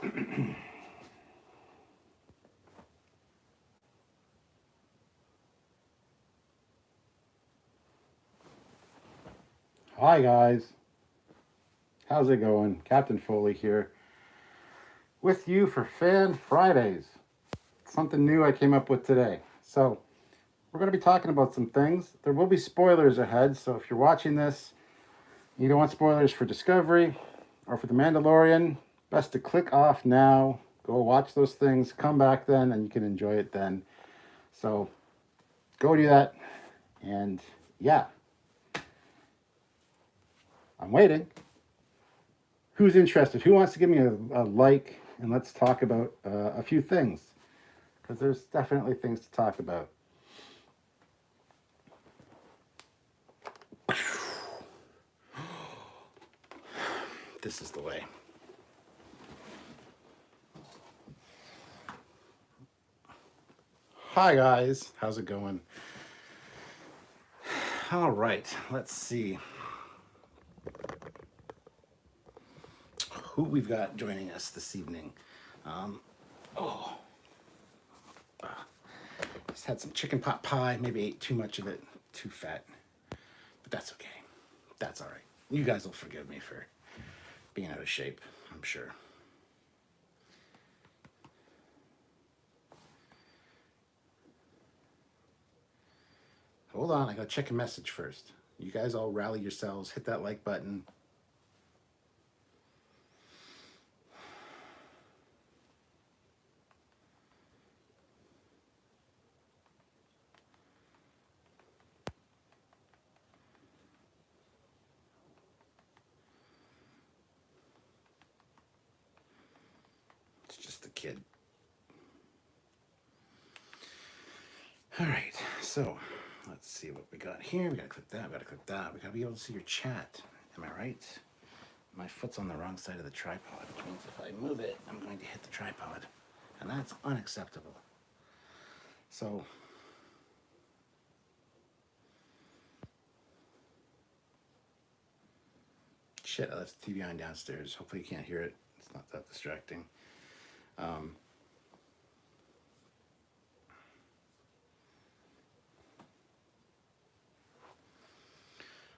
Hi guys, how's it going? Captain Foley here with you for Fan Fridays. Something new I came up with today. So, we're going to be talking about some things. There will be spoilers ahead, so if you're watching this, you don't want spoilers for Discovery or for The Mandalorian, best to click off now, go watch those things, come back then, and you can enjoy it then. So, go do that, and yeah, I'm waiting. Who's interested? Who wants to give me a like? And let's talk about a few things. Because there's definitely things to talk about. This is the way. Hi guys, how's it going? All right, let's see who we've got joining us this evening. Oh, just had some chicken pot pie. Maybe ate too much of it, too fat, but that's okay. That's all right. You guys will forgive me for being out of shape, I'm sure. Hold on, I gotta check a message first. You guys all rally yourselves, hit that like button. It's just a kid. All right, so let's see what we got here. We gotta click that, we gotta click that. We gotta be able to see your chat. Am I right? My foot's on the wrong side of the tripod, which means if I move it, I'm going to hit the tripod. And that's unacceptable. So, shit, I left the TV on downstairs. Hopefully you can't hear it. It's not that distracting.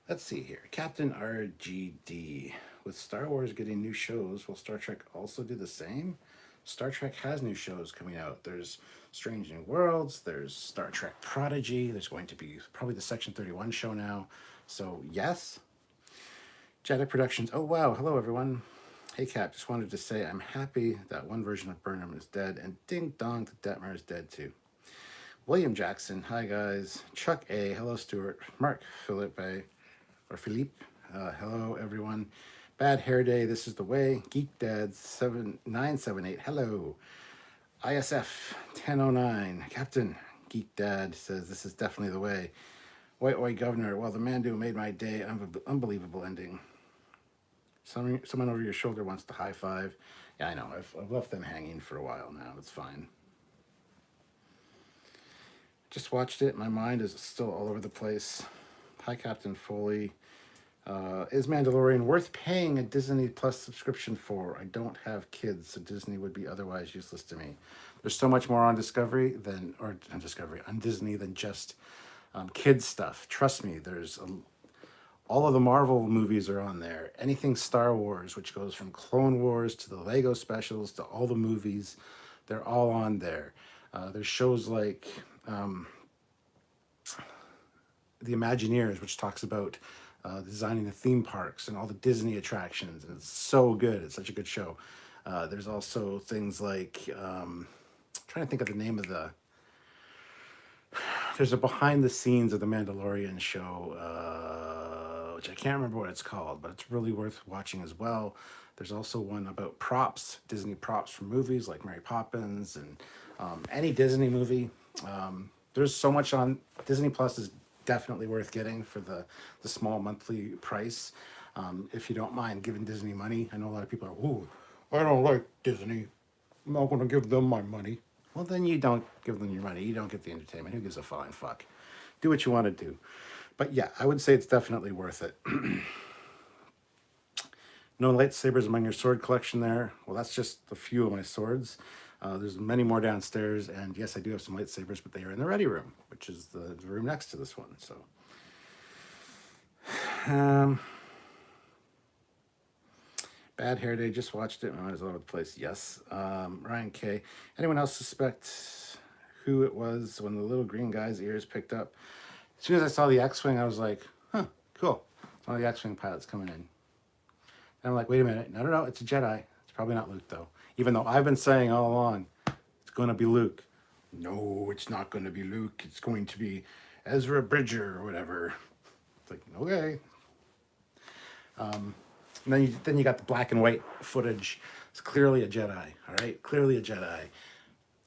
Let's see here. Captain RGD. With Star Wars getting new shows, will Star Trek also do the same? Star Trek has new shows coming out. There's Strange New Worlds, there's Star Trek Prodigy, there's going to be probably the Section 31 show now. So, yes. Jedi Productions. Oh, wow. Hello, everyone. Hey, Cap. Just wanted to say I'm happy that one version of Burnham is dead, and ding dong, the Detmer is dead too. William Jackson. Hi, guys. Chuck A. Hello, Stuart. Mark Philippe. Or Philippe. Hello, everyone. Bad Hair Day, this is the way. Geek Dad 7978, hello. ISF 1009, Captain Geek Dad says this is definitely the way. White White Governor, well, the Mandu made my day. Unbelievable ending. Someone over your shoulder wants to high five. Yeah, I know. I've left them hanging for a while now. It's fine. Just watched it. My mind is still all over the place. Hi, Captain Foley. Is Mandalorian worth paying a Disney Plus subscription for? I don't have kids, so Disney would be otherwise useless to me. There's so much more on on Disney than just kids stuff. Trust me, all of the Marvel movies are on there. Anything Star Wars, which goes from Clone Wars to the Lego specials to all the movies, they're all on there. There's shows like The Imagineers, which talks about designing the theme parks and all the Disney attractions, and it's so good. It's such a good show. There's also things like I'm trying to think of the name of there's a behind the scenes of the Mandalorian show, which I can't remember what it's called, but it's really worth watching as well. There's also one about props, Disney props for movies like Mary Poppins and any Disney movie. There's so much on Disney Plus is definitely worth getting for the small monthly price. If you don't mind giving Disney money. I know a lot of people are, ooh, I don't like Disney. I'm not going to give them my money. Well, then you don't give them your money. You don't get the entertainment. Who gives a flying fuck? Do what you want to do. But yeah, I would say it's definitely worth it. No lightsabers among your sword collection there. Well, that's just a few of my swords. There's many more downstairs, and yes, I do have some lightsabers, but they are in the ready room, which is the room next to this one. So, Bad Hair Day, just watched it. My mind is all over the place. Yes. Ryan K. Anyone else suspect who it was when the little green guy's ears picked up? As soon as I saw the X-Wing, I was like, huh, cool. It's one of the X-Wing pilots coming in. And I'm like, wait a minute. No, it's a Jedi. It's probably not Luke, though. Even though I've been saying all along, it's going to be Luke. No, it's not going to be Luke. It's going to be Ezra Bridger or whatever. It's like, okay. And then you got the black and white footage. It's clearly a Jedi, all right? Clearly a Jedi.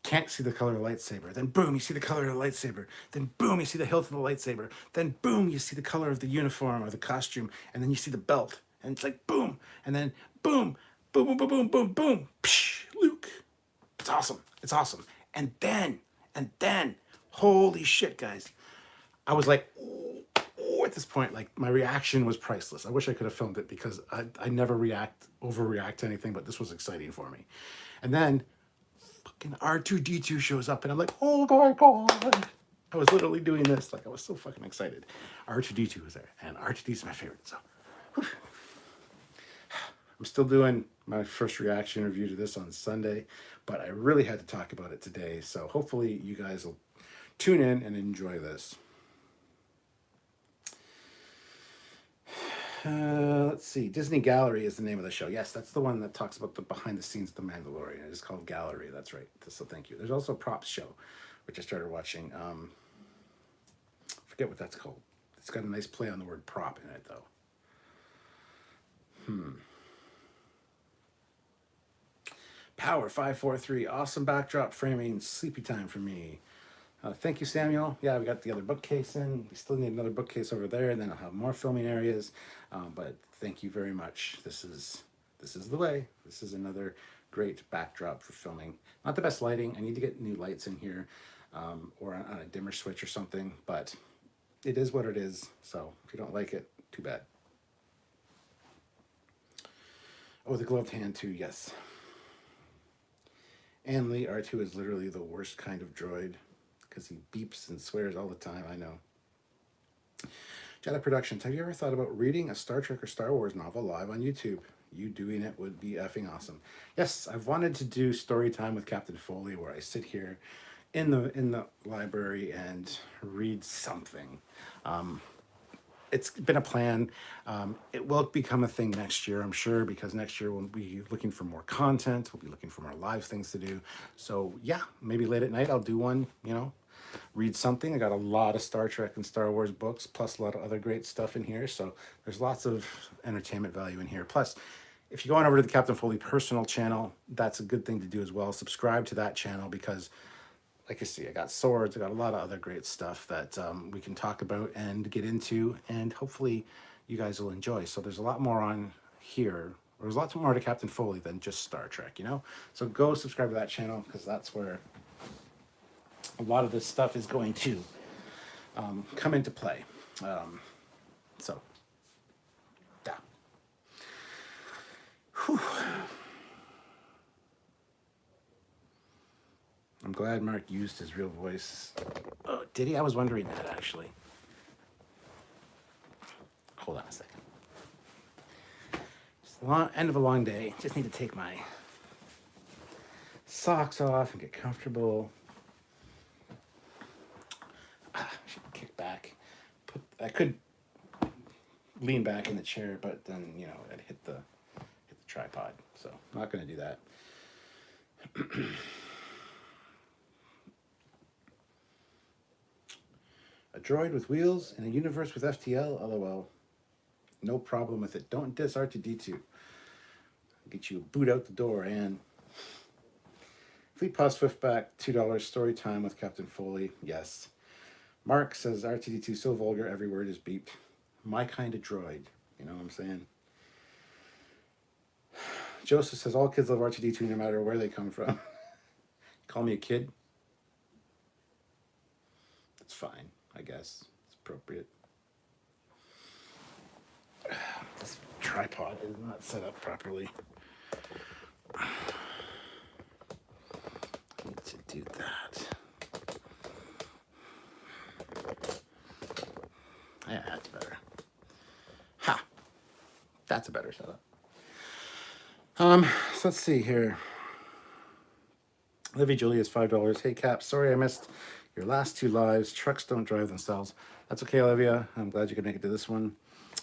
Can't see the color of the lightsaber. Then boom, you see the color of the lightsaber. Then boom, you see the hilt of the lightsaber. Then boom, you see the color of the uniform or the costume. And then you see the belt. And it's like boom. And then boom, boom, boom, boom, boom, boom, boom. Psh, Luke. It's awesome. It's awesome. And then, holy shit, guys. I was like, ooh, at this point, like my reaction was priceless. I wish I could have filmed it because I never overreact to anything, but this was exciting for me. And then fucking R2-D2 shows up and I'm like, oh my God. I was literally doing this. Like I was so fucking excited. R2-D2 was there and R2-D is my favorite. So whew. I'm still doing my first reaction review to this on Sunday, but I really had to talk about it today. So hopefully you guys will tune in and enjoy this. Let's see. Disney Gallery is the name of the show. Yes, that's the one that talks about the behind the scenes of the Mandalorian. It is called Gallery. That's right. So thank you. There's also a props show, which I started watching. Forget what that's called. It's got a nice play on the word prop in it, though. Power 543. Awesome backdrop framing. Sleepy time for me. Thank you, Samuel. Yeah, we got the other bookcase in. We still need another bookcase over there, and then I'll have more filming areas. But thank you very much. This is the way. This is another great backdrop for filming. Not the best lighting. I need to get new lights in here, or on a dimmer switch or something. But it is what it is. So if you don't like it, too bad. Oh, the gloved hand too. Yes. And Lee, R2 is literally the worst kind of droid. Because he beeps and swears all the time, I know. Jedi Productions, have you ever thought about reading a Star Trek or Star Wars novel live on YouTube? You doing it would be effing awesome. Yes, I've wanted to do story time with Captain Foley where I sit here in the library and read something. It's been a plan. It will become a thing next year, I'm sure, because next year we'll be looking for more content. We'll be looking for more live things to do. So yeah, maybe late at night I'll do one, read something. I got a lot of Star Trek and Star Wars books, plus a lot of other great stuff in here. So there's lots of entertainment value in here. Plus, if you go on over to the Captain Foley personal channel, that's a good thing to do as well. Subscribe to that channel because, like you see, I got swords. I got a lot of other great stuff that we can talk about and get into, and hopefully you guys will enjoy. So there's a lot more on here. There's lots more to Captain Foley than just Star Trek, So go subscribe to that channel because that's where a lot of this stuff is going to come into play. So, yeah. Whew. I'm glad Mark used his real voice. Oh, did he? I was wondering that, actually. Hold on a second. It's the end of a long day. Just need to take my socks off and get comfortable. Should kick back. I could lean back in the chair, but then I'd hit the tripod. So I'm not going to do that. A droid with wheels in a universe with FTL? LOL. No problem with it. Don't diss R2-D2. Get you a boot out the door, and Fleet Paw Swiftback, $2 story time with Captain Foley. Yes. Mark says R2-D2 so vulgar, every word is beeped. My kind of droid. You know what I'm saying? Joseph says all kids love R2-D2 no matter where they come from. Call me a kid? That's fine, I guess. It's appropriate. This tripod is not set up properly. I need to do that. Yeah, that's better. Ha! That's a better setup. So let's see here. Livy Julius, $5. Hey Cap, sorry I missed your last 2 lives. Trucks don't drive themselves. That's okay, Olivia. I'm glad you could make it to this one.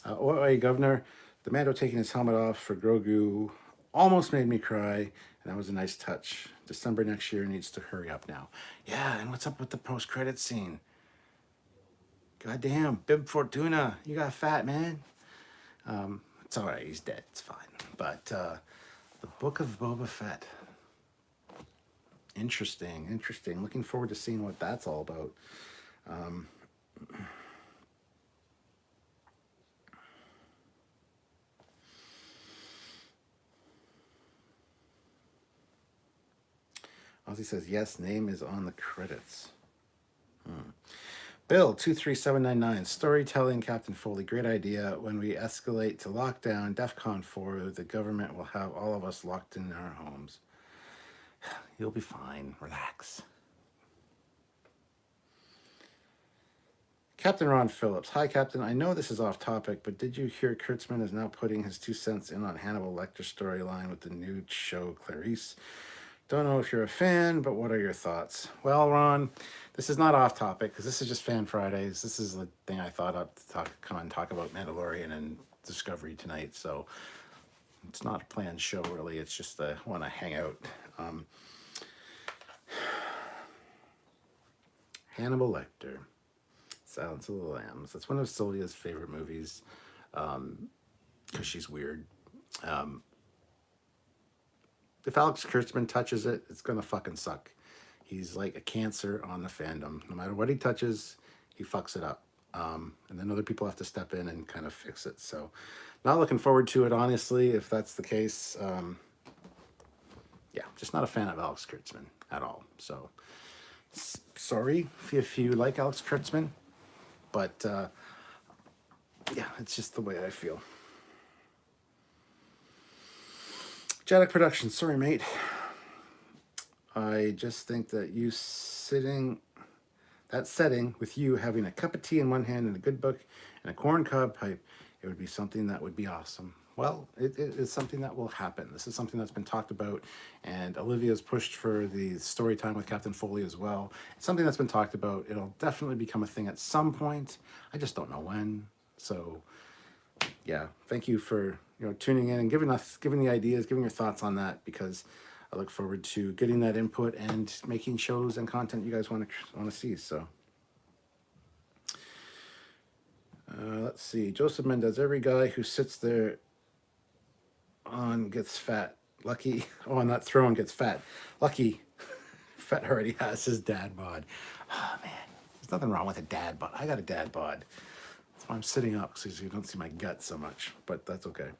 Oi, Governor, the Mando taking his helmet off for Grogu almost made me cry, and that was a nice touch. December next year needs to hurry up now. Yeah, and what's up with the post-credit scene? Goddamn, Bib Fortuna, you got fat, man. It's all right, he's dead, it's fine. But the Book of Boba Fett. Interesting. Looking forward to seeing what that's all about. Ozzy says, yes, name is on the credits. Bill, 23799, storytelling, Captain Foley, great idea. When we escalate to lockdown, DEFCON 4, the government will have all of us locked in our homes. You'll be fine. Relax. Captain Ron Phillips. Hi, Captain. I know this is off topic, but did you hear Kurtzman is now putting his 2 cents in on Hannibal Lecter storyline with the new show Clarice? Don't know if you're a fan, but what are your thoughts? Well, Ron, this is not off topic because this is just Fan Fridays. This is the thing I thought up to come and talk about Mandalorian and Discovery tonight. So it's not a planned show, really. It's just I want to hang out. Hannibal Lecter, Silence of the Lambs. That's one of Sylvia's favorite movies because she's weird. If Alex Kurtzman touches it, it's going to fucking suck. He's like a cancer on the fandom. No matter what he touches, he fucks it up. And then other people have to step in and kind of fix it. So not looking forward to it, honestly, if that's the case. Yeah, just not a fan of Alex Kurtzman at all. So sorry if you like Alex Kurtzman, but yeah, it's just the way I feel. Jadic Productions, sorry mate. I just think that that setting with you having a cup of tea in one hand and a good book and a corn cob pipe, it would be something that would be awesome. Well, it is something that will happen. This is something that's been talked about, and Olivia's pushed for the story time with Captain Foley as well. It's something that's been talked about. It'll definitely become a thing at some point. I just don't know when. So yeah, thank you for tuning in and giving the ideas, giving your thoughts on that, because I look forward to getting that input and making shows and content you guys want to see. So let's see. Joseph Mendez, every guy who sits there on gets fat. Lucky. Oh, on that throne gets fat. Lucky. Fett already has his dad bod. Oh, man. There's nothing wrong with a dad bod. I got a dad bod. That's why I'm sitting up, so you don't see my gut so much. But that's okay.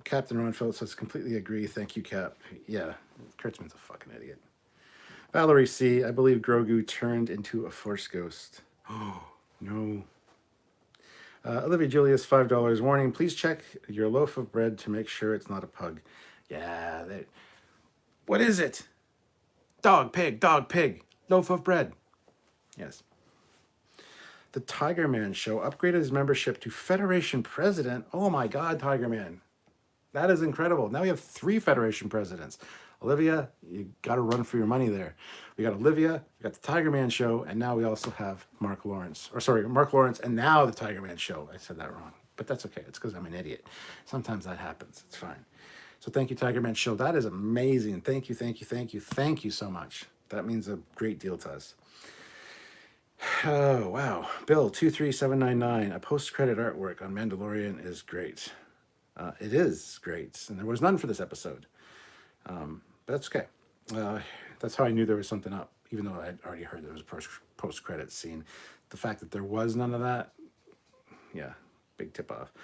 Captain Ron Phillips says, completely agree. Thank you, Cap. Yeah, Kurtzman's a fucking idiot. Valerie C., I believe Grogu turned into a Force ghost. Oh, no. Olivia Julius, $5. Warning, please check your loaf of bread to make sure it's not a pug. Yeah, what is it? Dog, pig, loaf of bread. Yes. The Tiger Man show upgraded his membership to Federation President. Oh my God, Tiger Man. That is incredible. Now we have 3 Federation presidents. Olivia, you got to run for your money there. We got Olivia, we got the Tiger Man show, and now we also have Mark Lawrence. Mark Lawrence, and now the Tiger Man show. I said that wrong, but that's okay. It's because I'm an idiot. Sometimes that happens. It's fine. So thank you, Tiger Man show. That is amazing. Thank you so much. That means a great deal to us. Oh, wow. Bill, 23799, a post-credit artwork on Mandalorian is great. It is great, and there was none for this episode. But that's okay. That's how I knew there was something up, even though I'd already heard there was a post-credit scene. The fact that there was none of that, yeah, big tip-off.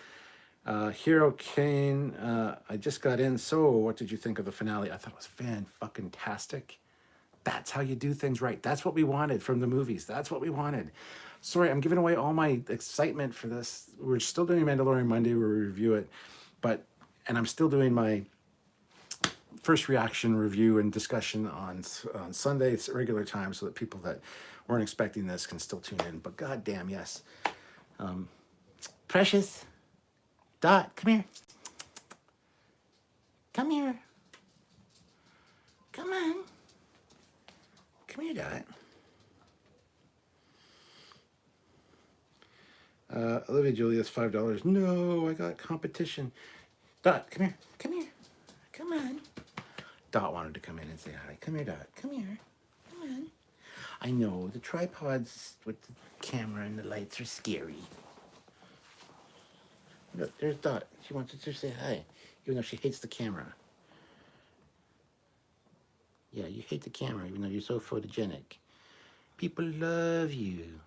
Hero Kane, I just got in, so what did you think of the finale? I thought it was fan-fucking-tastic. That's how you do things right. That's what we wanted from the movies. That's what we wanted. Sorry, I'm giving away all my excitement for this. We're still doing Mandalorian Monday where we review it, and I'm still doing my first reaction review and discussion on Sunday. It's regular time so that people that weren't expecting this can still tune in. But goddamn, yes. Precious, Dot, come here. Come here. Come on. Come here, Dot. Olivia Julius, $5. No, I got competition. Dot, come here. Come here. Come on. Dot wanted to come in and say hi. Come here, Dot. Come here. Come on. I know, the tripods with the camera and the lights are scary. Look, there's Dot. She wants to say hi, even though she hates the camera. Yeah, you hate the camera, even though you're so photogenic. People love you.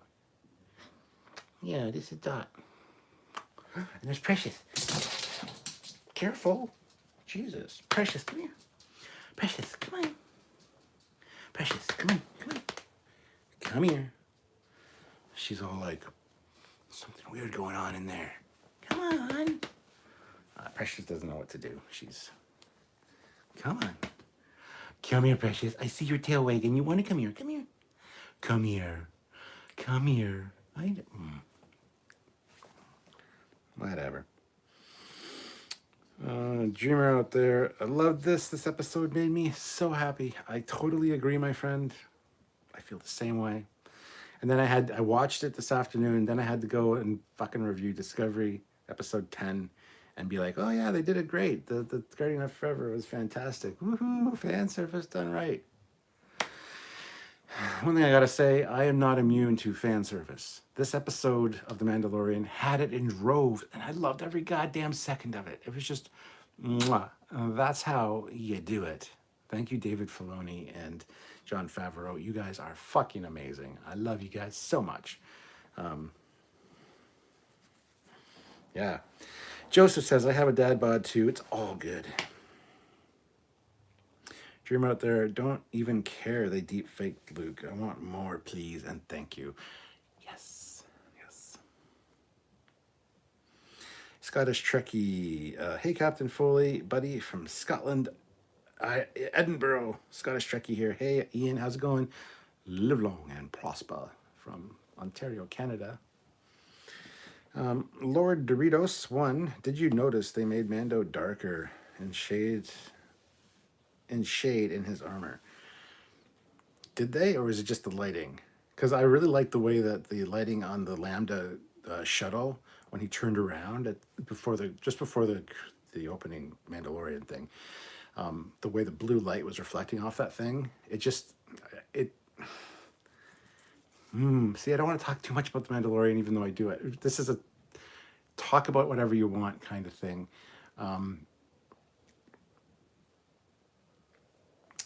Yeah, this is Dot. And there's Precious. Careful. Jesus. Precious, come here. Precious, come on. Precious, come on, come on. Come here. She's all like, something weird going on in there. Come on. Precious doesn't know what to do. She's, come on. Come here, Precious. I see your tail wagging. You want to come here? Come here. Come here. Come here. Whatever. Dreamer out there, I love this. This episode made me so happy. I totally agree, my friend. I feel the same way. And then I watched it this afternoon. Then I had to go and fucking review Discovery episode 10 and be like, oh yeah, they did it great. The Guardian of Forever was fantastic. Woohoo, fan service done right. One thing I gotta say, I am not immune to fan service. This episode of The Mandalorian had it in droves, and I loved every goddamn second of it. It was just, mwah. That's how you do it. Thank you, David Filoni and Jon Favreau. You guys are fucking amazing. I love you guys so much. Yeah. Joseph says, I have a dad bod too. It's all good. Dream out there, don't even care they deep faked Luke. I want more, please, and thank you. Yes, yes. Scottish Trekkie. Hey, Captain Foley, buddy from Scotland, Edinburgh. Scottish Trekkie here. Hey, Ian, how's it going? Live long and prosper from Ontario, Canada. Lord Doritos 1. Did you notice they made Mando darker and shade in his armor? Did they, or is it just the lighting? Because I really like the way that the lighting on the Lambda shuttle, when he turned around before the opening Mandalorian thing, the way the blue light was reflecting off that thing, see, I don't want to talk too much about the Mandalorian, even though I do it. This is a talk about whatever you want kind of thing.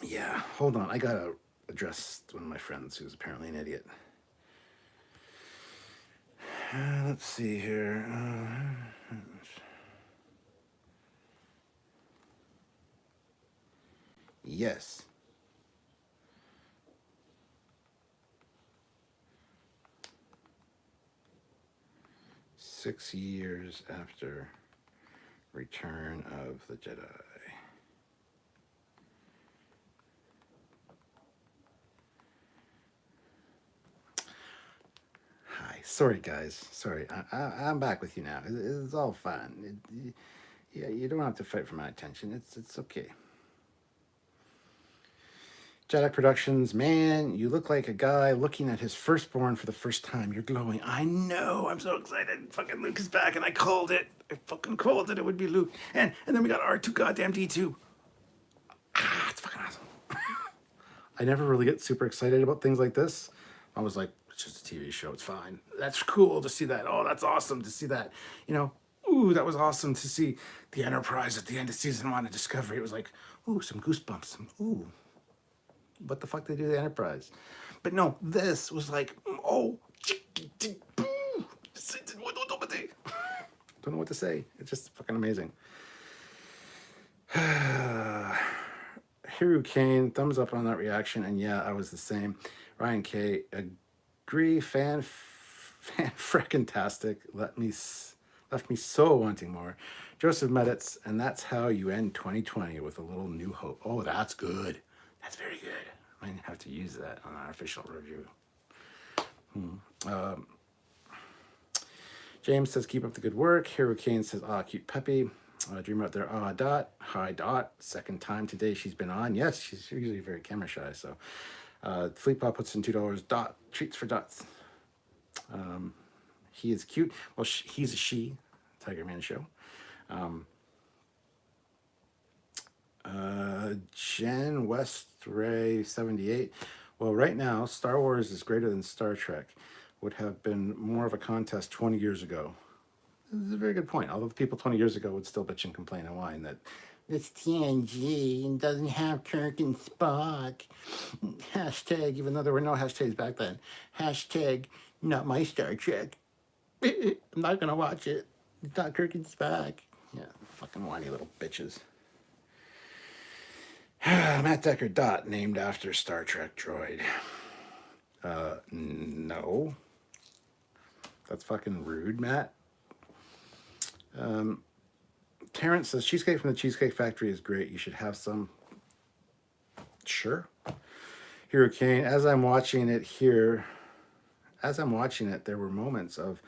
Yeah, hold on. I gotta address one of my friends who's apparently an idiot. Let's see here. Yes. "6 years after Return of the Jedi." Hi. Sorry, guys. Sorry. I'm back with you now. It's all fine. Yeah, you don't have to fight for my attention. It's okay. Jedi Productions, man, you look like a guy looking at his firstborn for the first time. You're glowing. I know. I'm so excited. Fucking Luke is back, and I called it. I fucking called it. It would be Luke. And then we got R2 goddamn D2. It's fucking awesome. I never really get super excited about things like this. I was like, it's just a TV show. It's fine. That's cool to see that. Oh, that's awesome to see that. Ooh, that was awesome to see the Enterprise at the end of season 1 of Discovery. It was like, ooh, some goosebumps. Ooh. What the fuck they do to the Enterprise? But no, this was like, oh, don't know what to say. It's just fucking amazing. Hiru Kane, thumbs up on that reaction, and yeah, I was the same. Ryan K, agree, Fan-frickin-tastic. Left me so wanting more. Joseph Meditz, and that's how you end 2020 with a little new hope. Oh, that's good. That's very good. I might have to use that on our official review. James says, keep up the good work. Hero Kane says, cute Peppy. Dream out there, Dot. Hi, Dot. Second time today she's been on. Yes, she's usually very camera shy. So, Fleetpaw puts in $2. Dot. Treats for Dots. He is cute. Well, he's a she. Tiger Man show. Jen Westray 78. Well, right now, Star Wars is greater than Star Trek. Would have been more of a contest 20 years ago. This is a very good point. Although the people 20 years ago would still bitch and complain and whine that it's TNG and doesn't have Kirk and Spock. Hashtag, even though there were no hashtags back then. Hashtag, not my Star Trek. I'm not going to watch it. It's not Kirk and Spock. Yeah, fucking whiny little bitches. Matt Decker, Dot, named after Star Trek droid. No. That's fucking rude, Matt. Terrence says, cheesecake from the Cheesecake Factory is great. You should have some. Sure. Hero Kane, as I'm watching it, there were moments of,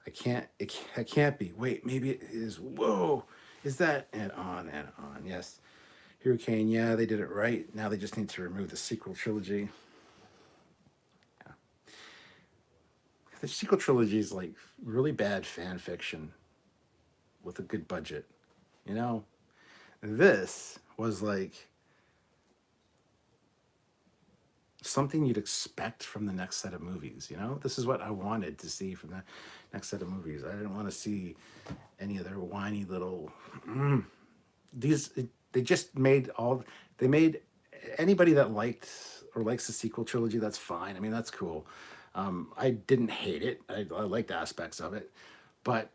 it can't be. Wait, maybe it is. Whoa, is that? And on and on. Yes. Hero Kane, yeah, they did it right. Now they just need to remove the sequel trilogy. Yeah. The sequel trilogy is like really bad fan fiction with a good budget. You know? This was like something you'd expect from the next set of movies, you know? This is what I wanted to see from the next set of movies. I didn't want to see any of their whiny little... They just made anybody that liked or likes the sequel trilogy, that's fine. I mean, that's cool. I didn't hate it. I liked aspects of it. But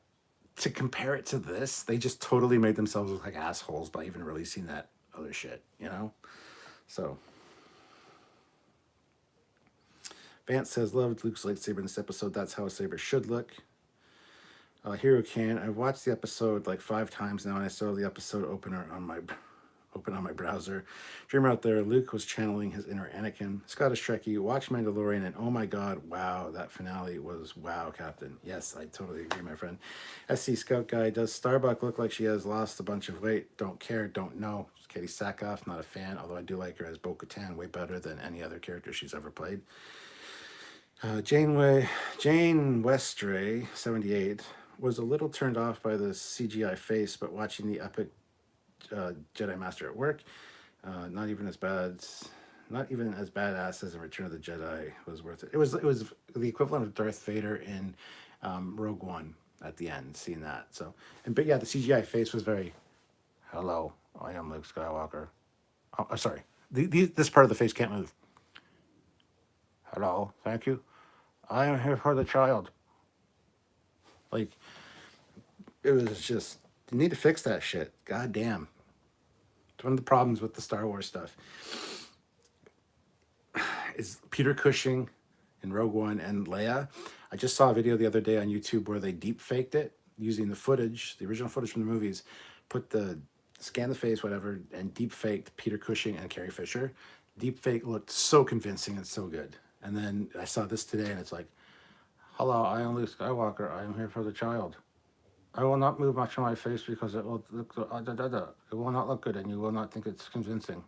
to compare it to this, they just totally made themselves look like assholes by even releasing that other shit, you know? So... Vance says, loved Luke's lightsaber in this episode. That's how a saber should look. Hero Can. I've watched the episode like 5 times now, and I saw the episode open on my browser. Dreamer out there, Luke was channeling his inner Anakin. Scottish Trekkie, watch Mandalorian, and oh my god, wow, that finale was wow, Captain. Yes, I totally agree, my friend. SC Scout Guy, does Starbuck look like she has lost a bunch of weight? Don't care, don't know. Katie Sackhoff, not a fan, although I do like her as Bo-Katan, way better than any other character she's ever played. Jane Westray, 78, was a little turned off by the CGI face, but watching the epic Jedi Master at work, not even as badass as in Return of the Jedi was worth it. It was the equivalent of Darth Vader in Rogue One at the end, seeing that. So, but yeah, the CGI face was very, hello, I am Luke Skywalker. Oh, sorry, this part of the face can't move. Hello, thank you. I am here for the child. Like, it was just, you need to fix that shit. God damn. It's one of the problems with the Star Wars stuff. Is Peter Cushing in Rogue One and Leia. I just saw a video the other day on YouTube where they deep faked it using the footage, the original footage from the movies, scan the face, whatever, and deep faked Peter Cushing and Carrie Fisher. Deep fake looked so convincing and so good. And then I saw this today, and it's like, hello, I am Luke Skywalker. I am here for the child. I will not move much on my face because it will look, it will not look good, and you will not think it's convincing.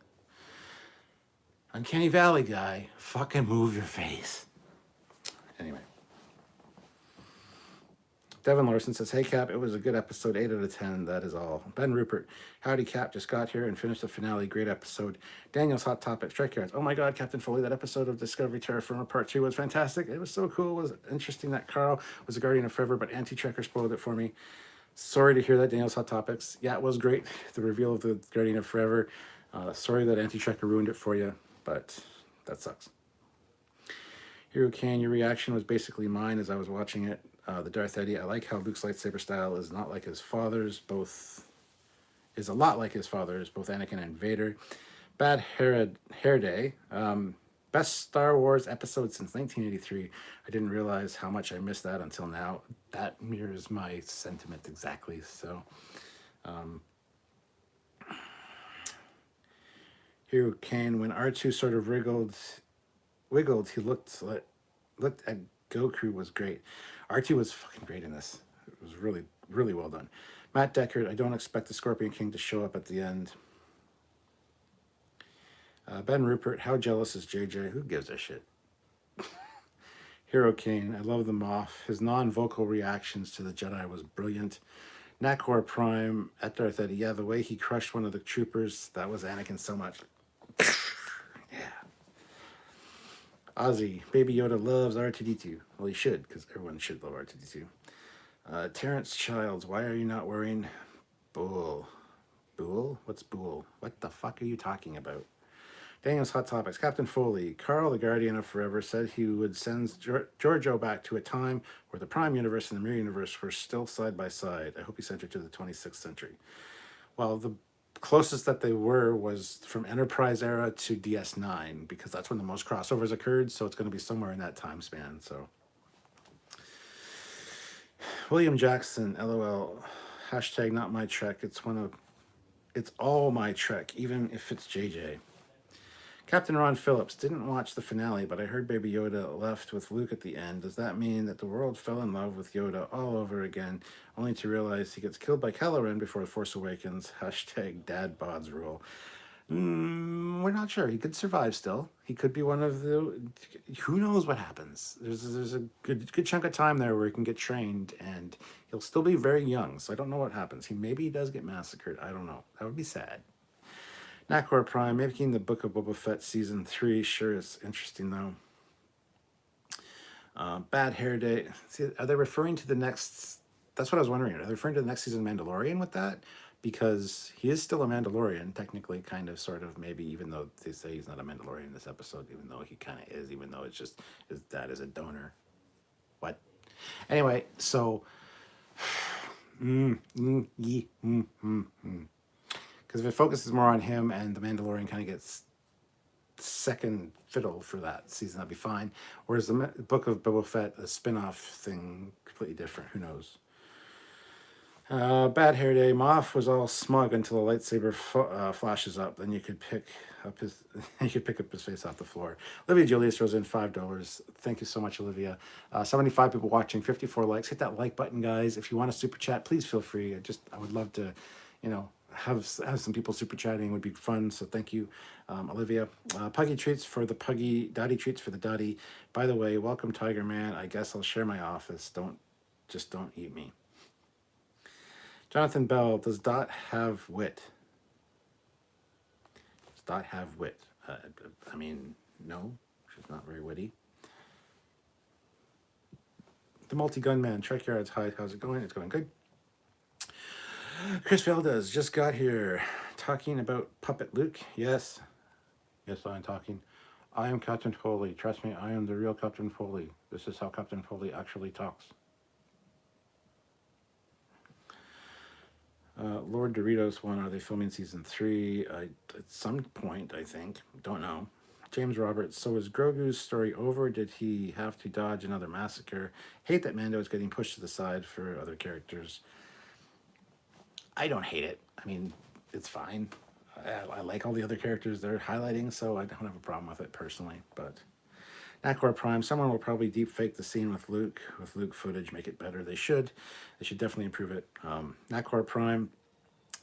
Uncanny Valley guy, fucking move your face. Anyway. Devin Larson says, hey Cap, it was a good episode, 8 out of 10, that is all. Ben Rupert, howdy Cap, just got here and finished the finale, great episode. Daniel's Hot Topic, Trekyards, oh my god, Captain Foley, that episode of Discovery Terra Firma Part 2 was fantastic. It was so cool, it was interesting that Carl was a Guardian of Forever, but Anti-Trekker spoiled it for me. Sorry to hear that, Daniel's Hot Topics. Yeah, it was great, the reveal of the Guardian of Forever. Sorry that Anti-Trekker ruined it for you, but that sucks. Hero Can, your reaction was basically mine as I was watching it. The Darth Eddie, I like how Luke's lightsaber style is not like his father's, is a lot like his father's, both Anakin and Vader. Bad Hair Day. Best Star Wars episode since 1983. I didn't realize how much I missed that until now. That mirrors my sentiment exactly. So, Hero Kane, when R2 sort of wiggled, he looked at Goku was great. R2 was fucking great in this. It was really, really well done. Matt Deckard, I don't expect the Scorpion King to show up at the end. Ben Rupert, how jealous is JJ? Who gives a shit? Hero Kane, I love the Moff. His non-vocal reactions to the Jedi was brilliant. Nakor Prime at Darth Eddie, yeah, the way he crushed one of the troopers, that was Anakin so much. Yeah. Ozzy, Baby Yoda loves R2D2. Well, he should, because everyone should love R2D2. Terrence Childs, why are you not wearing Bool? Bool? What's Bool? What the fuck are you talking about? Daniel's Hot Topics. Captain Foley, Carl, the Guardian of Forever, said he would send Giorgio back to a time where the Prime Universe and the Mirror Universe were still side by side. I hope he sent her to the 26th century. Well, the closest that they were was from Enterprise era to DS9, because that's when the most crossovers occurred, so it's going to be somewhere in that time span. So, William Jackson, LOL, hashtag not my Trek. It's all my Trek, even if it's JJ. Captain Ron Phillips, didn't watch the finale, but I heard Baby Yoda left with Luke at the end. Does that mean that the world fell in love with Yoda all over again, only to realize he gets killed by Kylo Ren before The Force Awakens? Hashtag Dad Bods rule. We're not sure. He could survive still. He could be one of the... Who knows what happens? There's a good chunk of time there where he can get trained, and he'll still be very young, so I don't know what happens. Maybe he does get massacred. I don't know. That would be sad. Nakor Prime, making the Book of Boba Fett Season 3. Sure is interesting, though. Bad Hair Day. See, are they referring to the next... That's what I was wondering. Are they referring to the next season Mandalorian with that? Because he is still a Mandalorian, technically, kind of, sort of, maybe, even though they say he's not a Mandalorian in this episode, even though he kind of is, even though it's just his dad is a donor. What? Anyway, so... Because if it focuses more on him and the Mandalorian kind of gets second fiddle for that season, that'd be fine. Whereas the Book of Boba Fett, a spin-off thing, completely different. Who knows? Bad Hair Day. Moff was all smug until a lightsaber flashes up. Then you could pick up his face off the floor. Olivia Julius throws in $5. Thank you so much, Olivia. 75 people watching, 54 likes. Hit that like button, guys. If you want to super chat, please feel free. I would love to, have some people super chatting would be fun. So thank you, Olivia. Puggy treats for the puggy, Dottie treats for the Dottie. By the way, welcome Tiger Man. I guess I'll share my office. Don't eat me. Jonathan Bell, does Dot have wit? Does Dot have wit? I mean, no, she's not very witty. The Multi-Gunman, Trekyards, hi, how's it going? It's going good. Chris Valdez just got here, talking about Puppet Luke. Yes, I am talking. I am Captain Foley. Trust me, I am the real Captain Foley. This is how Captain Foley actually talks. Lord Doritos one, are they filming season 3? At some point, I think. Don't know. James Roberts, so is Grogu's story over? Did he have to dodge another massacre? Hate that Mando is getting pushed to the side for other characters. I don't hate it. I mean, it's fine. I like all the other characters they're highlighting, so I don't have a problem with it personally. But Nakor Prime, someone will probably deep fake the scene with Luke footage, make it better. They should definitely improve it. Nakor Prime,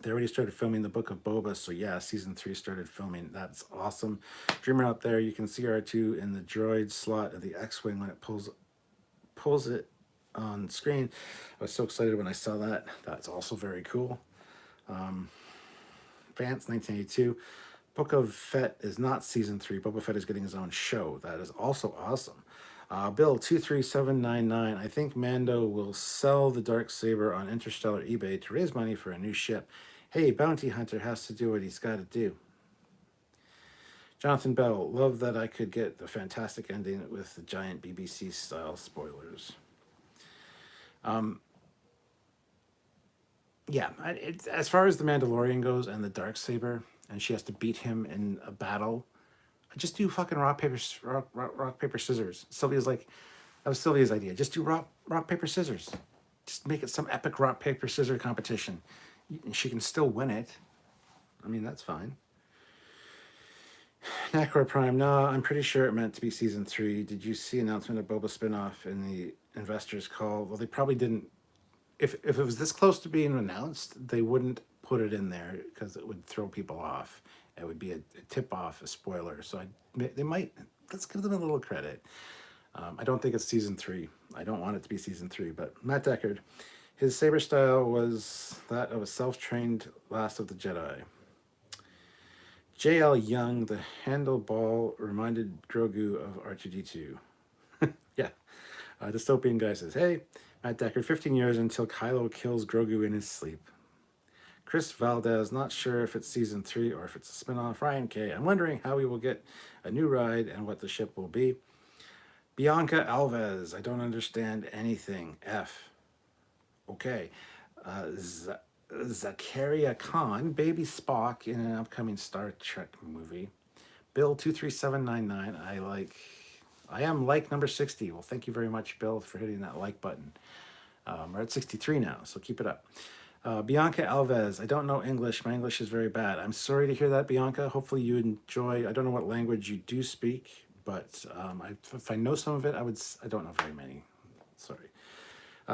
they already started filming the Book of Boba, so yeah, season 3 started filming. That's awesome. Dreamer out there, you can see R2 in the droid slot of the X-Wing when it pulls it on screen. I was so excited when I saw that. That's also very cool. Vance, 1982. Book of Fett is not season 3. Boba Fett is getting his own show. That is also awesome. Bill 23799. I think Mando will sell the Darksaber on Interstellar eBay to raise money for a new ship. Hey, Bounty Hunter has to do what he's got to do. Jonathan Bell, love that I could get the fantastic ending with the giant BBC style spoilers. Yeah, as far as the Mandalorian goes and the Darksaber, and she has to beat him in a battle, Just do fucking rock, paper, scissors. Sylvia's like, that was Sylvia's idea. Just do rock, paper, scissors. Just make it some epic rock, paper, scissors competition. She can still win it. I mean, that's fine. Nacor Prime, no, I'm pretty sure it meant to be season 3. Did you see announcement of Boba spinoff in the investors call? Well, they probably didn't. If it was this close to being announced, they wouldn't put it in there because it would throw people off. It would be a tip off, a spoiler. So they might, let's give them a little credit. I don't think it's season 3. I don't want it to be season 3, but Matt Deckard, his saber style was that of a self-trained Last of the Jedi. J.L. Young, the handlebar reminded Grogu of R2-D2. Yeah. Dystopian guy says, hey, Matt Deckard, 15 years until Kylo kills Grogu in his sleep. Chris Valdez, not sure if it's season 3 or if it's a spinoff. Ryan K, I'm wondering how we will get a new ride and what the ship will be. Bianca Alves, I don't understand anything. F. Okay. Zakaria Khan, Baby Spock in an upcoming Star Trek movie. Bill 23799, I am like number 60. Well, thank you very much, Bill, for hitting that like button. We're at 63 now, so keep it up. Bianca Alves, I don't know English. My English is very bad. I'm sorry to hear that, Bianca. Hopefully you enjoy, I don't know what language you do speak, but if I know some of it, I don't know very many. Sorry.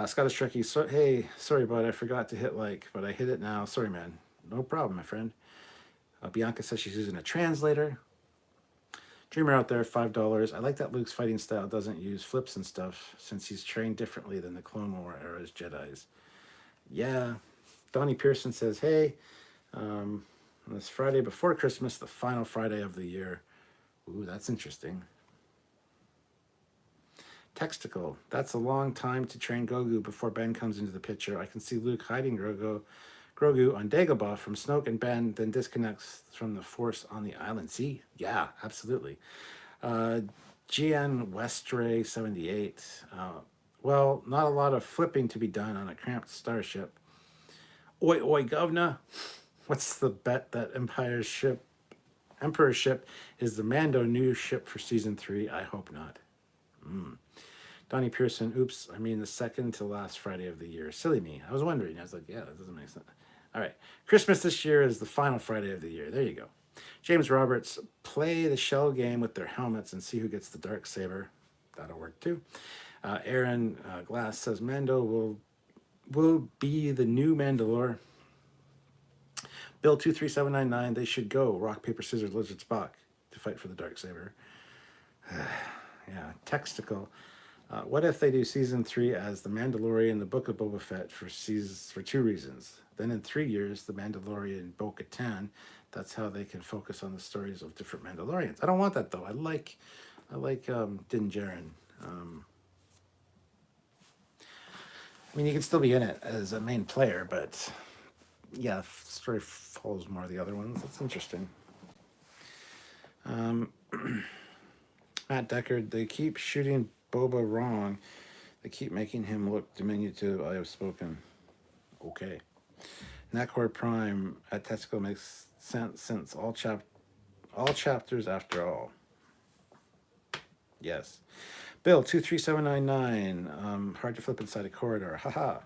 Scottish Trekkie, hey, sorry, bud, I forgot to hit like, but I hit it now. Sorry, man. No problem, my friend. Bianca says she's using a translator. Dreamer out there, $5. I like that Luke's fighting style doesn't use flips and stuff, since he's trained differently than the Clone War era's Jedis. Yeah. Donnie Pearson says, hey, on this Friday before Christmas, the final Friday of the year. Ooh, that's interesting. Textical, that's a long time to train Grogu before Ben comes into the picture. I can see Luke hiding Grogu on Dagobah from Snoke and Ben, then disconnects from the Force on the island. See? Yeah, absolutely. GN Westray 78. Well, not a lot of flipping to be done on a cramped starship. Oi, oi, governor. What's the bet that Emperor's ship is the Mando new ship for season 3? I hope not. Donnie Pearson, oops, I mean the second to last Friday of the year. Silly me. I was wondering. I was like, yeah, that doesn't make sense. All right. Christmas this year is the final Friday of the year. There you go. James Roberts, play the shell game with their helmets and see who gets the dark saber. That'll work too. Aaron Glass says Mando will be the new Mandalore. Bill 23799, they should go rock, paper, scissors, lizard, Spock to fight for the dark saber. Yeah, Textical. What if they do season 3 as The Mandalorian, The Book of Boba Fett for 2 reasons? Then in 3 years, The Mandalorian, Bo-Katan. That's how they can focus on the stories of different Mandalorians. I don't want that though. I like Din Djarin. I mean, you can still be in it as a main player, but yeah, the story follows more of the other ones. That's interesting. Matt Deckard, they keep shooting Boba wrong. They keep making him look diminutive. I have spoken. Okay. Nacor Prime at Tesco makes sense since all chapters after all. Yes. Bill 23799. Hard to flip inside a corridor. Haha.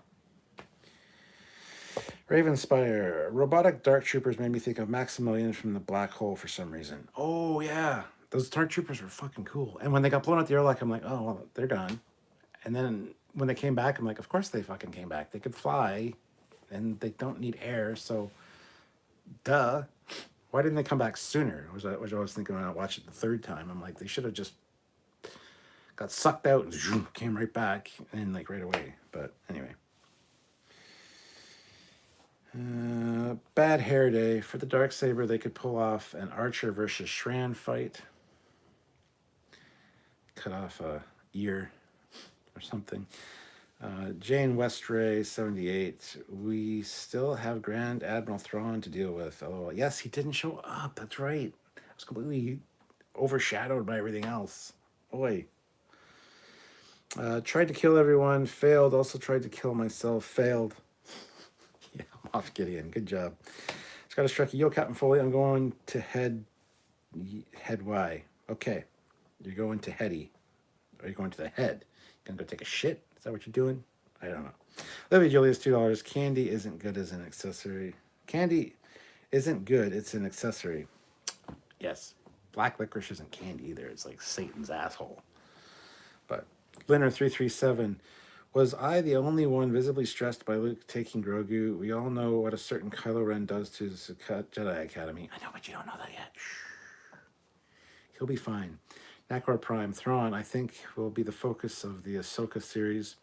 Ravenspire. Robotic Dark Troopers made me think of Maximilian from the Black Hole for some reason. Oh yeah. Those Dark Troopers were fucking cool. And when they got blown out the airlock, I'm like, oh, well, they're gone. And then when they came back, I'm like, of course they fucking came back. They could fly, and they don't need air, so duh. Why didn't they come back sooner? Which I was thinking when I watched it the third time. I'm like, they should have just got sucked out and zoom, came right back and like right away. But anyway. Bad hair day. For the Darksaber, they could pull off an Archer versus Shran fight. Cut off a ear or something. Jane Westray, 78. We still have Grand Admiral Thrawn to deal with. LOL. Yes, he didn't show up. That's right. I was completely overshadowed by everything else. Boy. Tried to kill everyone. Failed. Also tried to kill myself. Failed. Yeah, I'm off Gideon. Good job. Scottish Trekkie. Yo, Captain Foley. I'm going to head Head Y. Okay. You're going to Heady. Or you're going to the head. You're going to go take a shit? Is that what you're doing? I don't know. Olivia Julius, $2. Candy isn't good as an accessory. Candy isn't good. It's an accessory. Yes. Black licorice isn't candy either. It's like Satan's asshole. But Linner337. Was I the only one visibly stressed by Luke taking Grogu? We all know what a certain Kylo Ren does to the Jedi Academy. I know, but you don't know that yet. Shh. He'll be fine. Nakor Prime. Thrawn, I think, will be the focus of the Ahsoka series.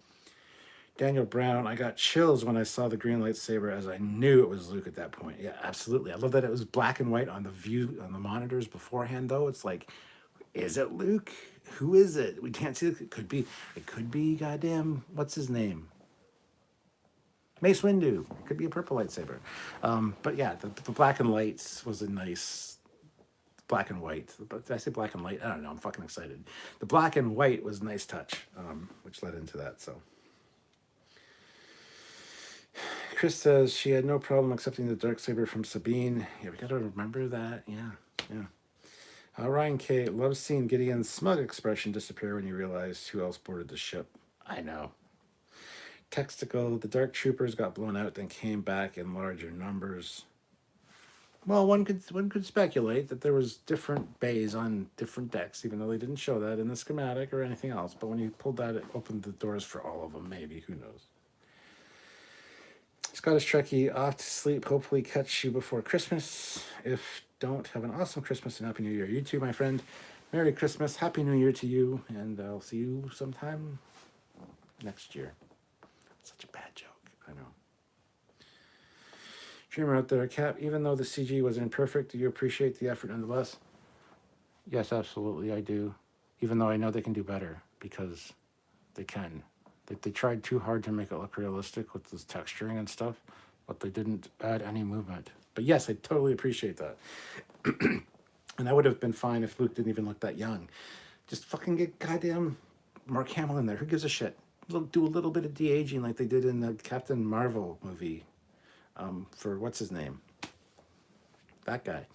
Daniel Brown, I got chills when I saw the green lightsaber as I knew it was Luke at that point. Yeah, absolutely. I love that it was black and white on the view on the monitors beforehand, though. It's like, is it Luke? Who is it? We can't see it. It could be goddamn, what's his name? Mace Windu. It could be a purple lightsaber. But yeah, the black and lights was a nice black and white. Did I say black and light? I don't know. I'm fucking excited. The black and white was a nice touch, which led into that. So Chris says she had no problem accepting the darksaber from Sabine. Yeah, we gotta remember that. Yeah. Ryan K. loves seeing Gideon's smug expression disappear when he realized who else boarded the ship. I know. Textical, the Dark Troopers got blown out, then came back in larger numbers. Well, one could speculate that there was different bays on different decks, even though they didn't show that in the schematic or anything else. But when you pulled that, it opened the doors for all of them. Maybe, who knows? Scottish Trekkie, off to sleep. Hopefully catch you before Christmas. If don't, have an awesome Christmas and Happy New Year. You too, my friend. Merry Christmas, Happy New Year to you, and I'll see you sometime next year. Such a bad joke, I know. Dreamer out there, Cap, even though the CG was imperfect, do you appreciate the effort nonetheless? Yes, absolutely, I do. Even though I know they can do better, because they can. They tried too hard to make it look realistic with this texturing and stuff, but they didn't add any movement. But yes, I totally appreciate that. And that would have been fine if Luke didn't even look that young. Just fucking get goddamn Mark Hamill in there. Who gives a shit? Do a little bit of de-aging like they did in the Captain Marvel movie for what's his name? That guy.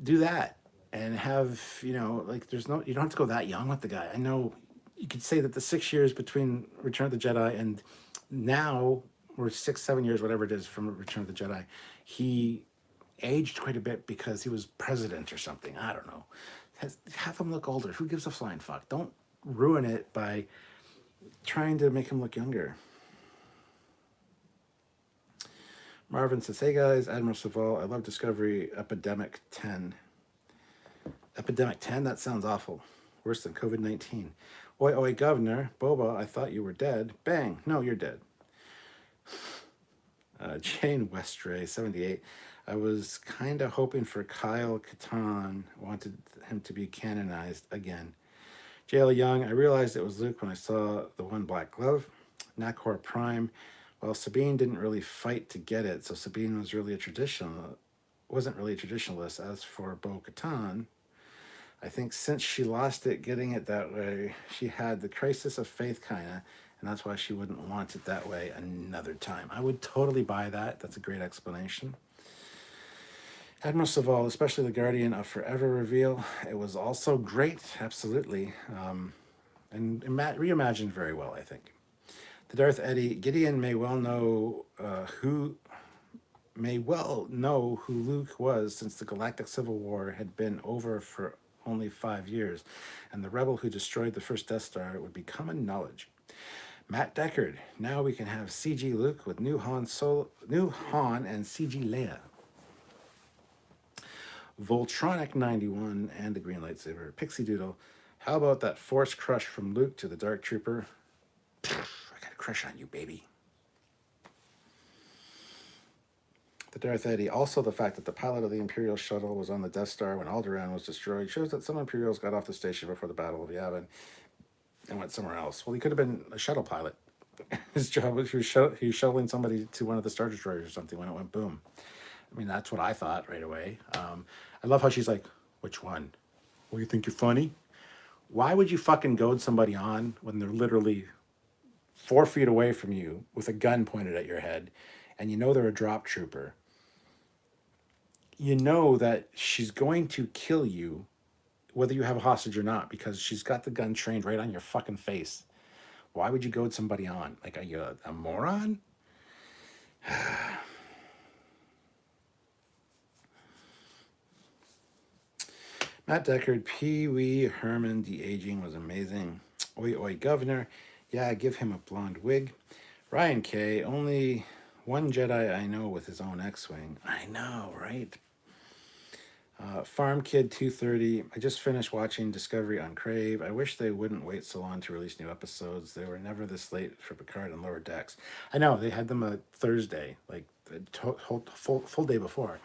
Do that and have, like you don't have to go that young with the guy. I know you could say that the 6 years between Return of the Jedi and now, or 6, 7 years, whatever it is from Return of the Jedi, he aged quite a bit because he was president or something. I don't know. Have him look older. Who gives a flying fuck? Don't ruin it by trying to make him look younger. Marvin says, hey guys, Admiral Saval, I love Discovery Epidemic 10. Epidemic 10? That sounds awful. Worse than COVID-19. Oi, oi, Governor. Boba, I thought you were dead. Bang. No, you're dead. Jane Westray, 78. I was kind of hoping for Kyle Katarn. Wanted him to be canonized again. JL Young, I realized it was Luke when I saw the one black glove. Nakor Prime. Well, Sabine didn't really fight to get it, so Sabine wasn't really a traditionalist. As for Bo-Katan, I think since she lost it getting it that way, she had the crisis of faith, kind of, and that's why she wouldn't want it that way another time. I would totally buy that. That's a great explanation. Admiral Saval, especially the Guardian of Forever reveal, it was also great, absolutely, and reimagined very well, I think. The Darth Eddie, Gideon may well know who Luke was, since the Galactic Civil War had been over for only 5 years, and the rebel who destroyed the first Death Star would be common knowledge. Matt Deckard, now we can have CG Luke with new Han and CG Leia. Voltronic 91 and the green lightsaber. Pixie Doodle, how about that force crush from Luke to the Dark Trooper? I got a crush on you, baby. The Darth Eddie, also the fact that the pilot of the Imperial shuttle was on the Death Star when Alderaan was destroyed shows that some Imperials got off the station before the Battle of Yavin and went somewhere else. Well, he could have been a shuttle pilot. His job was he was shuttling somebody to one of the Star Destroyers or something when it went boom. I mean, that's what I thought right away. I love how she's like, which one? Well, you think you're funny? Why would you fucking goad somebody on when they're literally 4 feet away from you with a gun pointed at your head and you know they're a drop trooper? you know that she's going to kill you whether you have a hostage or not, because she's got the gun trained right on your fucking face. Why would you goad somebody on? Like, are you a moron? Matt Deckard, Pee Wee Herman, de-aging was amazing. Oi, oi, governor. Yeah, give him a blonde wig. Ryan K, only one Jedi I know with his own X-Wing. I know, right? Farm Kid 230. I just finished watching Discovery on Crave. I wish they wouldn't wait so long to release new episodes. They were never this late for Picard and Lower Decks. I know, they had them a Thursday, like the full day before.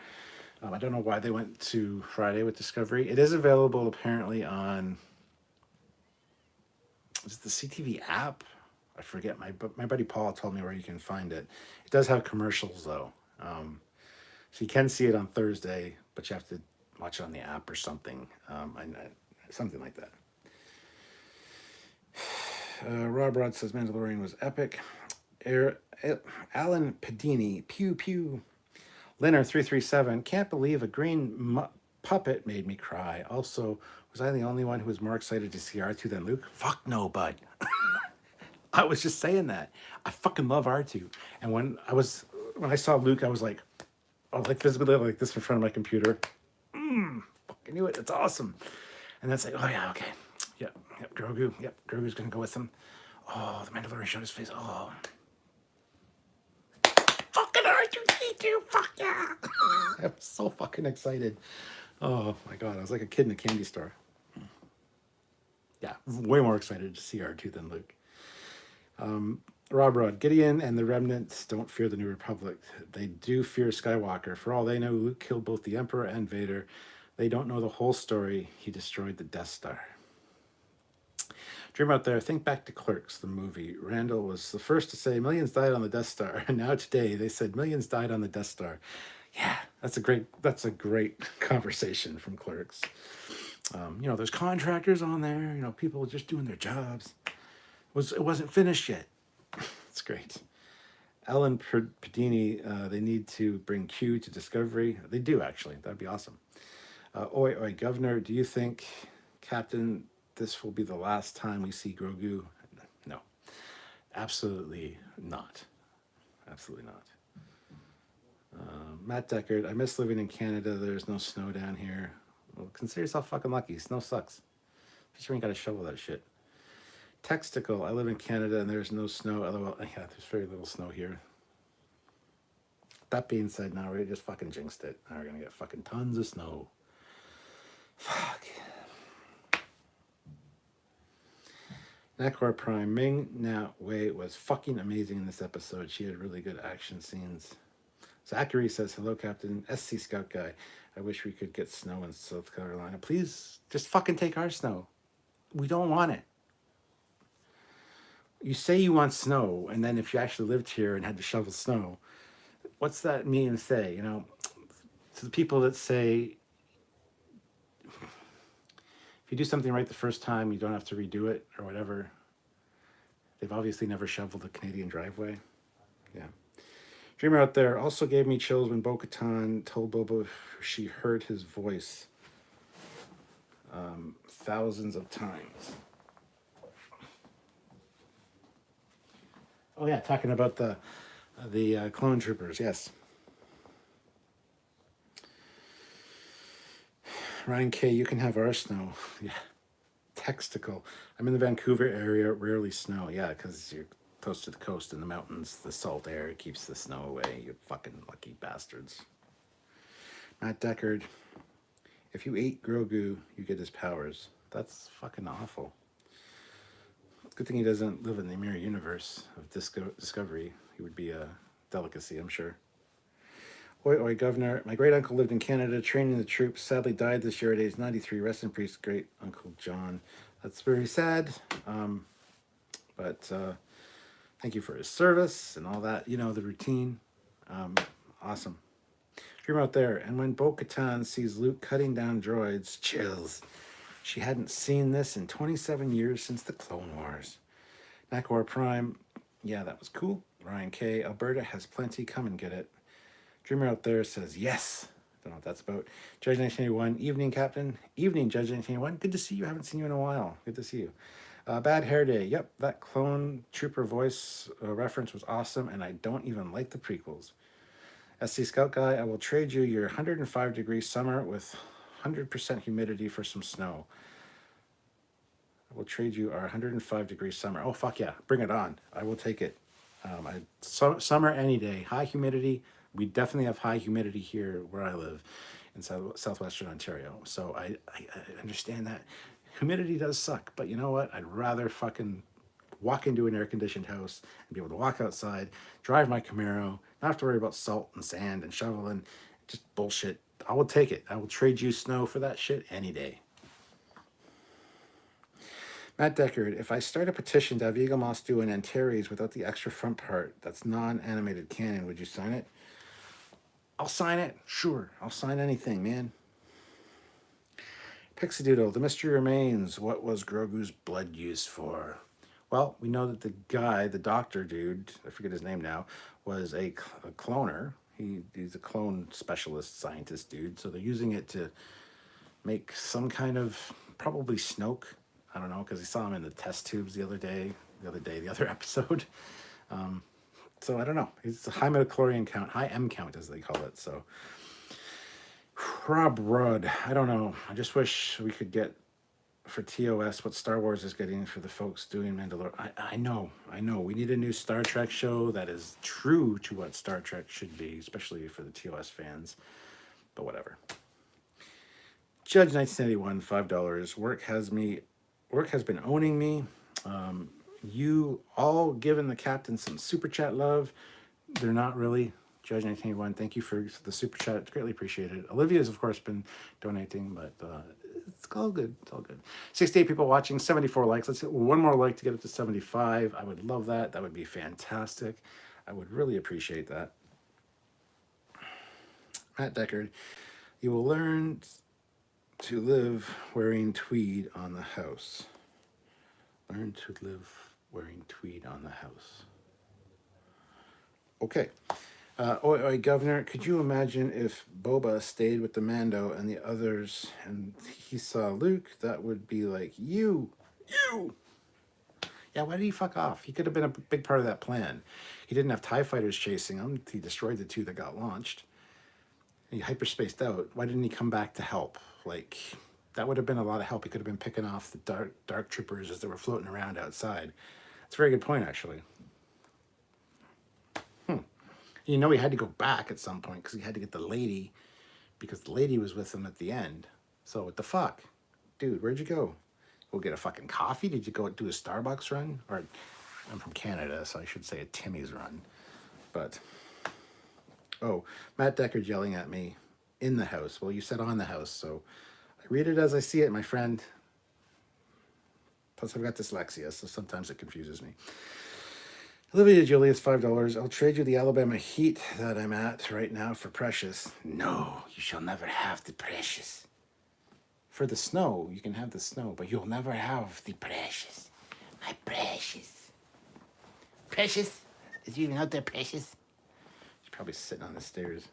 I don't know why they went to Friday with Discovery. It is available apparently on, is it the CTV app? I forget. My buddy Paul told me where you can find it. It does have commercials though, so you can see it on Thursday, but you have to watch it on the app or something. Something like that. Rob Rod says Mandalorian was epic. Alan Padini, pew pew. Linner 337, can't believe a green puppet made me cry. Also, was I the only one who was more excited to see R2 than Luke? Fuck no, bud. I was just saying that. I fucking love R2. And when I saw Luke, I was like physically like this in front of my computer. Fucking knew it. It's awesome. And that's like, oh yeah, okay. Yep, Grogu. Yep, Grogu's gonna go with him. Oh, the Mandalorian showed his face. Oh. Fucking R2D2, fuck yeah! I was so fucking excited. Oh my god, I was like a kid in a candy store. Yeah, way more excited to see R2 than Luke. Rob Rod, Gideon and the remnants don't fear the New Republic. They do fear Skywalker. For all they know, Luke killed both the Emperor and Vader. They don't know the whole story. He destroyed the Death Star. Dream out there, think back to Clerks, the movie. Randall was the first to say millions died on the Death Star. And now today they said millions died on the Death Star. Yeah, that's a great conversation from Clerks. There's contractors on there, people just doing their jobs. It wasn't finished yet. It's great. Alan Padini, they need to bring Q to Discovery. They do, actually. That'd be awesome. Oi, oi, Governor, do you think, Captain, this will be the last time we see Grogu? No. Absolutely not. Absolutely not. Matt Deckard, I miss living in Canada. There's no snow down here. Well, consider yourself fucking lucky. Snow sucks. Especially when you gotta shovel that shit. Textical, I live in Canada and there's no snow. Otherwise, yeah, there's very little snow here. That being said, now we just fucking jinxed it. Now we're gonna get fucking tons of snow. Fuck. Nakor Prime, Ming Na Wei was fucking amazing in this episode. She had really good action scenes. Zachary says, hello, Captain. SC Scout Guy. I wish we could get snow in South Carolina. Please, just fucking take our snow. We don't want it. You say you want snow, and then if you actually lived here and had to shovel snow, what's that mean to say? To the people that say, if you do something right the first time, you don't have to redo it or whatever. They've obviously never shoveled a Canadian driveway. Yeah. Dreamer out there also gave me chills when Bo-Katan told Boba she heard his voice thousands of times. Oh yeah, talking about the clone troopers, yes. Ryan K, you can have our snow. Yeah. Textical. I'm in the Vancouver area, rarely snow. Yeah, because you're close to the coast and the mountains. The salt air keeps the snow away. You fucking lucky bastards. Matt Deckard, if you ate Grogu, you get his powers. That's fucking awful. Good thing he doesn't live in the mirror universe of Discovery. He would be a delicacy, I'm sure. Oi, oi, Governor. My great uncle lived in Canada training the troops. Sadly died this year at age 93. Rest in peace, great Uncle John. That's very sad. But thank you for his service and all that. The routine. Awesome. Dream out there. And when Bo-Katan sees Luke cutting down droids, chills. She hadn't seen this in 27 years since the Clone Wars. Nakor Prime. Yeah, that was cool. Ryan K. Alberta has plenty. Come and get it. Dreamer out there says, yes. Don't know what that's about. Judge 1981, evening, Captain. Evening, Judge 1981. Good to see you. Haven't seen you in a while. Good to see you. Bad Hair Day. Yep, that clone trooper voice reference was awesome, and I don't even like the prequels. SC Scout Guy, I will trade you your 105-degree summer with 100% humidity for some snow. I will trade you our 105-degree summer. Oh, fuck yeah. Bring it on. I will take it. Summer any day. High humidity. We definitely have high humidity here where I live in southwestern Ontario. So I understand that. Humidity does suck, but you know what? I'd rather fucking walk into an air-conditioned house and be able to walk outside, drive my Camaro, not have to worry about salt and sand and shoveling. Just bullshit. I will take it. I will trade you snow for that shit any day. Matt Deckard, if I start a petition to have Eagle Moss do an Antares without the extra front part that's non-animated canon, would you sign it? I'll sign it. Sure. I'll sign anything, man. Pixie Doodle, the mystery remains. What was Grogu's blood used for? Well, we know that the guy, the doctor dude, I forget his name now, was a cloner. He's a clone specialist scientist dude. So they're using it to make some kind of, probably Snoke. I don't know, because he saw him in the test tubes the other episode. So I don't know. It's a high midichlorian count, high M count as they call it. So Rob Rudd, I don't know. I just wish we could get for TOS what Star Wars is getting for the folks doing Mandalorian. I know. We need a new Star Trek show that is true to what Star Trek should be, especially for the TOS fans. But whatever. Judge 1981, $5. Work has been owning me. You all given the captain some super chat love. They're not really. Judge 1981, thank you for the super chat. It's greatly appreciated. Olivia's, of course, been donating, but it's all good. It's all good. 68 people watching, 74 likes. Let's get one more like to get up to 75. I would love that. That would be fantastic. I would really appreciate that. Matt Deckard, you will learn to live wearing tweed on the house. Learn to live wearing tweed on the house. Okay. Oi, Governor, could you imagine if Boba stayed with the Mando and the others and he saw Luke? That would be like, you. Yeah, why did he fuck off? He could have been a big part of that plan. He didn't have TIE fighters chasing him. He destroyed the 2 that got launched. He hyperspaced out. Why didn't he come back to help? Like, that would have been a lot of help. He could have been picking off the dark troopers as they were floating around outside. That's a very good point, actually. You know, he had to go back at some point because he had to get the lady, because the lady was with him at the end. So what the fuck? Dude, where'd you go? Go get a fucking coffee? Did you go do a Starbucks run? Or, I'm from Canada, so I should say a Timmy's run. But, oh, Matt Deckard yelling at me in the house. Well, you said on the house, so I read it as I see it, my friend. Plus, I've got dyslexia, so sometimes it confuses me. Olivia Julius, $5. I'll trade you the Alabama Heat that I'm at right now for Precious. No, you shall never have the Precious. For the snow, you can have the snow, but you'll never have the Precious. My Precious. Precious? Is you even out there, Precious? She's probably sitting on the stairs.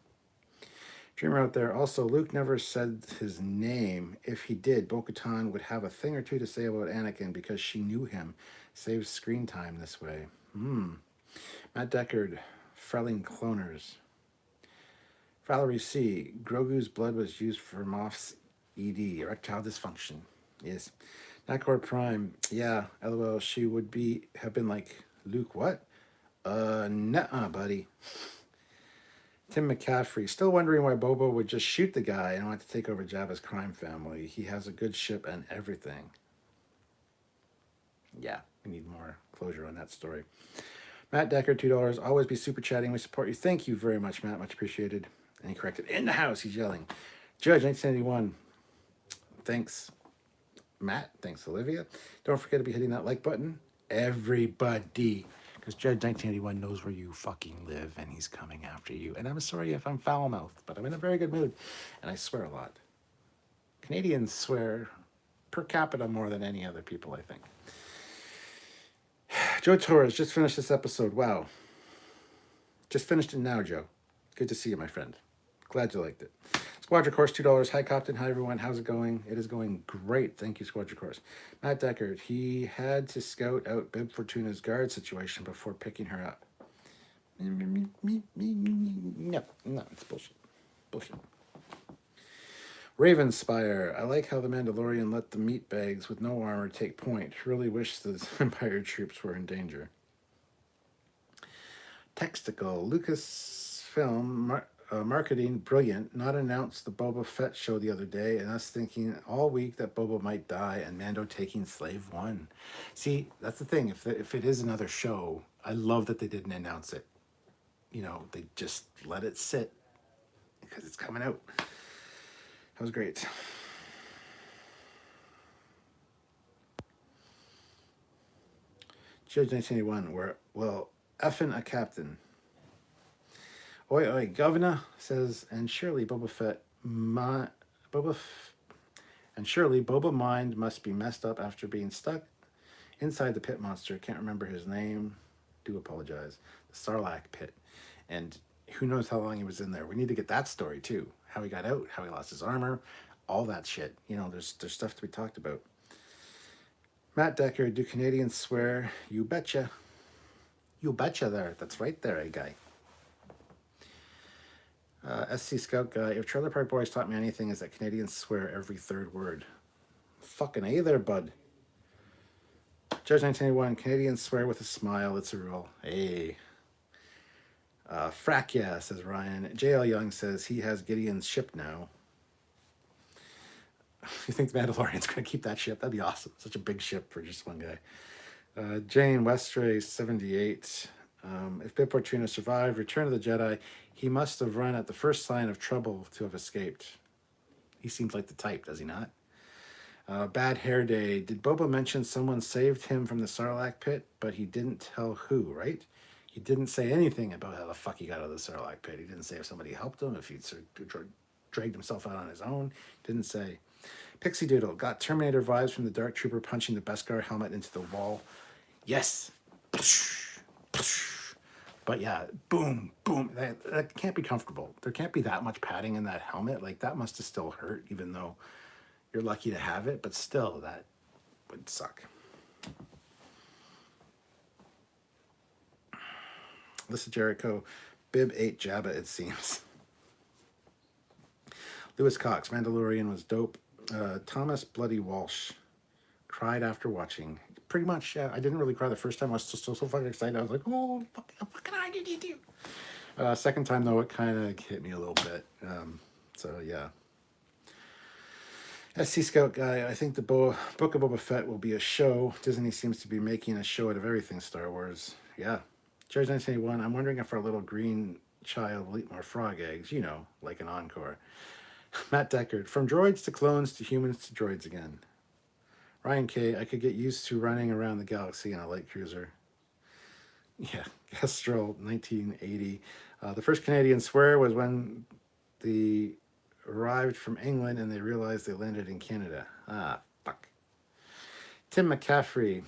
Dreamer out there. Also, Luke never said his name. If he did, Bo-Katan would have a thing or two to say about Anakin because she knew him. Saves screen time this way. Matt Deckard, Frelling Cloners. Valerie C. Grogu's blood was used for Moff's ED, erectile dysfunction. Yes. Nakor Prime. Yeah, LOL, she would have been like, Luke, what? Nuh-uh, buddy. Tim McCaffrey. Still wondering why Boba would just shoot the guy and want to take over Jabba's crime family. He has a good ship and everything. Yeah, we need more closure on that story. Matt Deckard, $2. Always be super chatting. We support you. Thank you very much, Matt. Much appreciated. And he corrected. In the house, he's yelling. Judge, 1971. Thanks, Matt. Thanks, Olivia. Don't forget to be hitting that like button. Everybody. Because Judge 1981 knows where you fucking live, and he's coming after you. And I'm sorry if I'm foul-mouthed, but I'm in a very good mood. And I swear a lot. Canadians swear per capita more than any other people, I think. Joe Torres, just finished this episode. Wow. Just finished it now, Joe. Good to see you, my friend. Glad you liked it. Squadra Course, $2. Hi, Captain. Hi, everyone. How's it going? It is going great. Thank you, Squadra Course. Matt Deckard, he had to scout out Bib Fortuna's guard situation before picking her up. No, it's bullshit. Bullshit. Ravenspire, I like how the Mandalorian let the meat bags with no armor take point. Really wish the Empire troops were in danger. Textical, Lucasfilm marketing brilliant. Not announced the Boba Fett show the other day, and us thinking all week that Boba might die and Mando taking Slave One. See, that's the thing. If it is another show, I love that they didn't announce it. You know, they just let it sit because it's coming out. That was great. Judge 1981, where, well, effing a captain. Oi, oi, governor, says, and surely Boba Fett, and surely Boba mind must be messed up after being stuck inside the pit monster. Can't remember his name. Do apologize. The Sarlacc pit. And who knows how long he was in there. We need to get that story, too. How he got out, how he lost his armor, all that shit. You know, there's stuff to be talked about. Matt Decker, do Canadians swear? You betcha. You betcha there. That's right there, eh, guy. SC Scout Guy, if Trailer Park Boys taught me anything, is that Canadians swear every third word. Fucking A there, bud. Judge 1981, Canadians swear with a smile. It's a rule. Hey. Frack yeah, says Ryan. JL Young says he has Gideon's ship now. You think the Mandalorian's going to keep that ship? That'd be awesome. Such a big ship for just one guy. Jane Westray, 78. If Bib Fortuna survived Return of the Jedi, he must have run at the first sign of trouble to have escaped. He seems like the type, does he not? Bad Hair Day. Did Boba mention someone saved him from the Sarlacc pit, but he didn't tell who, right? He didn't say anything about how the fuck he got out of the Sarlacc pit. He didn't say if somebody helped him, if he dragged himself out on his own. Didn't say. Pixie Doodle. Got Terminator vibes from the Dark Trooper punching the Beskar helmet into the wall. Yes. But yeah, boom, boom. That can't be comfortable. There can't be that much padding in that helmet. Like, that must have still hurt, even though you're lucky to have it. But still, that would suck. Listen, Jericho. Bib ate Jabba, it seems. Lewis Cox. Mandalorian was dope. Thomas Bloody Walsh. Cried after watching. Pretty much, yeah. I didn't really cry the first time. I was still so fucking excited. I was like, oh, fucking I did you do? Second time, though, it kind of hit me a little bit. So, yeah. SC Scout Guy, I think the Book of Boba Fett will be a show. Disney seems to be making a show out of everything Star Wars. Yeah. George 1981, I'm wondering if our little green child will eat more frog eggs. You know, like an encore. Matt Deckard, from droids to clones to humans to droids again. Ryan K, I could get used to running around the galaxy in a light cruiser. Yeah, Kestrel, 1980. The first Canadian swear was when they arrived from England and they realized they landed in Canada. Ah, fuck. Tim McCaffrey,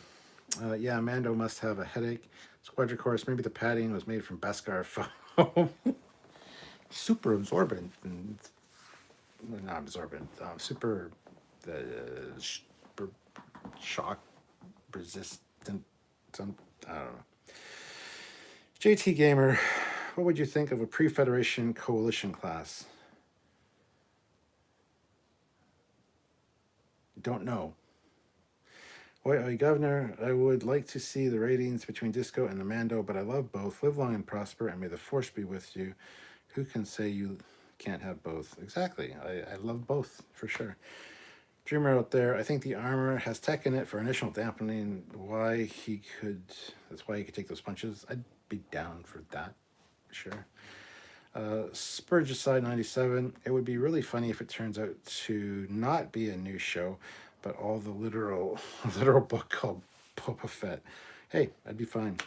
yeah, Mando must have a headache. Squadra Course, maybe the padding was made from Beskar foam. Super absorbent. And, not absorbent. Super shock resistant. I don't know. JT Gamer, what would you think of a pre-Federation coalition class? Don't know. Oi, Governor, I would like to see the ratings between Disco and the Mando, but I love both. Live long and prosper, and may the Force be with you. Who can say you can't have both? Exactly. I love both, for sure. Dreamer out there, I think the armor has tech in it for initial dampening. That's why he could take those punches. I'd be down for that, sure. Spurgicide 97, it would be really funny if it turns out to not be a new show, but all the literal book called Boba Fett. Hey, I'd be fine.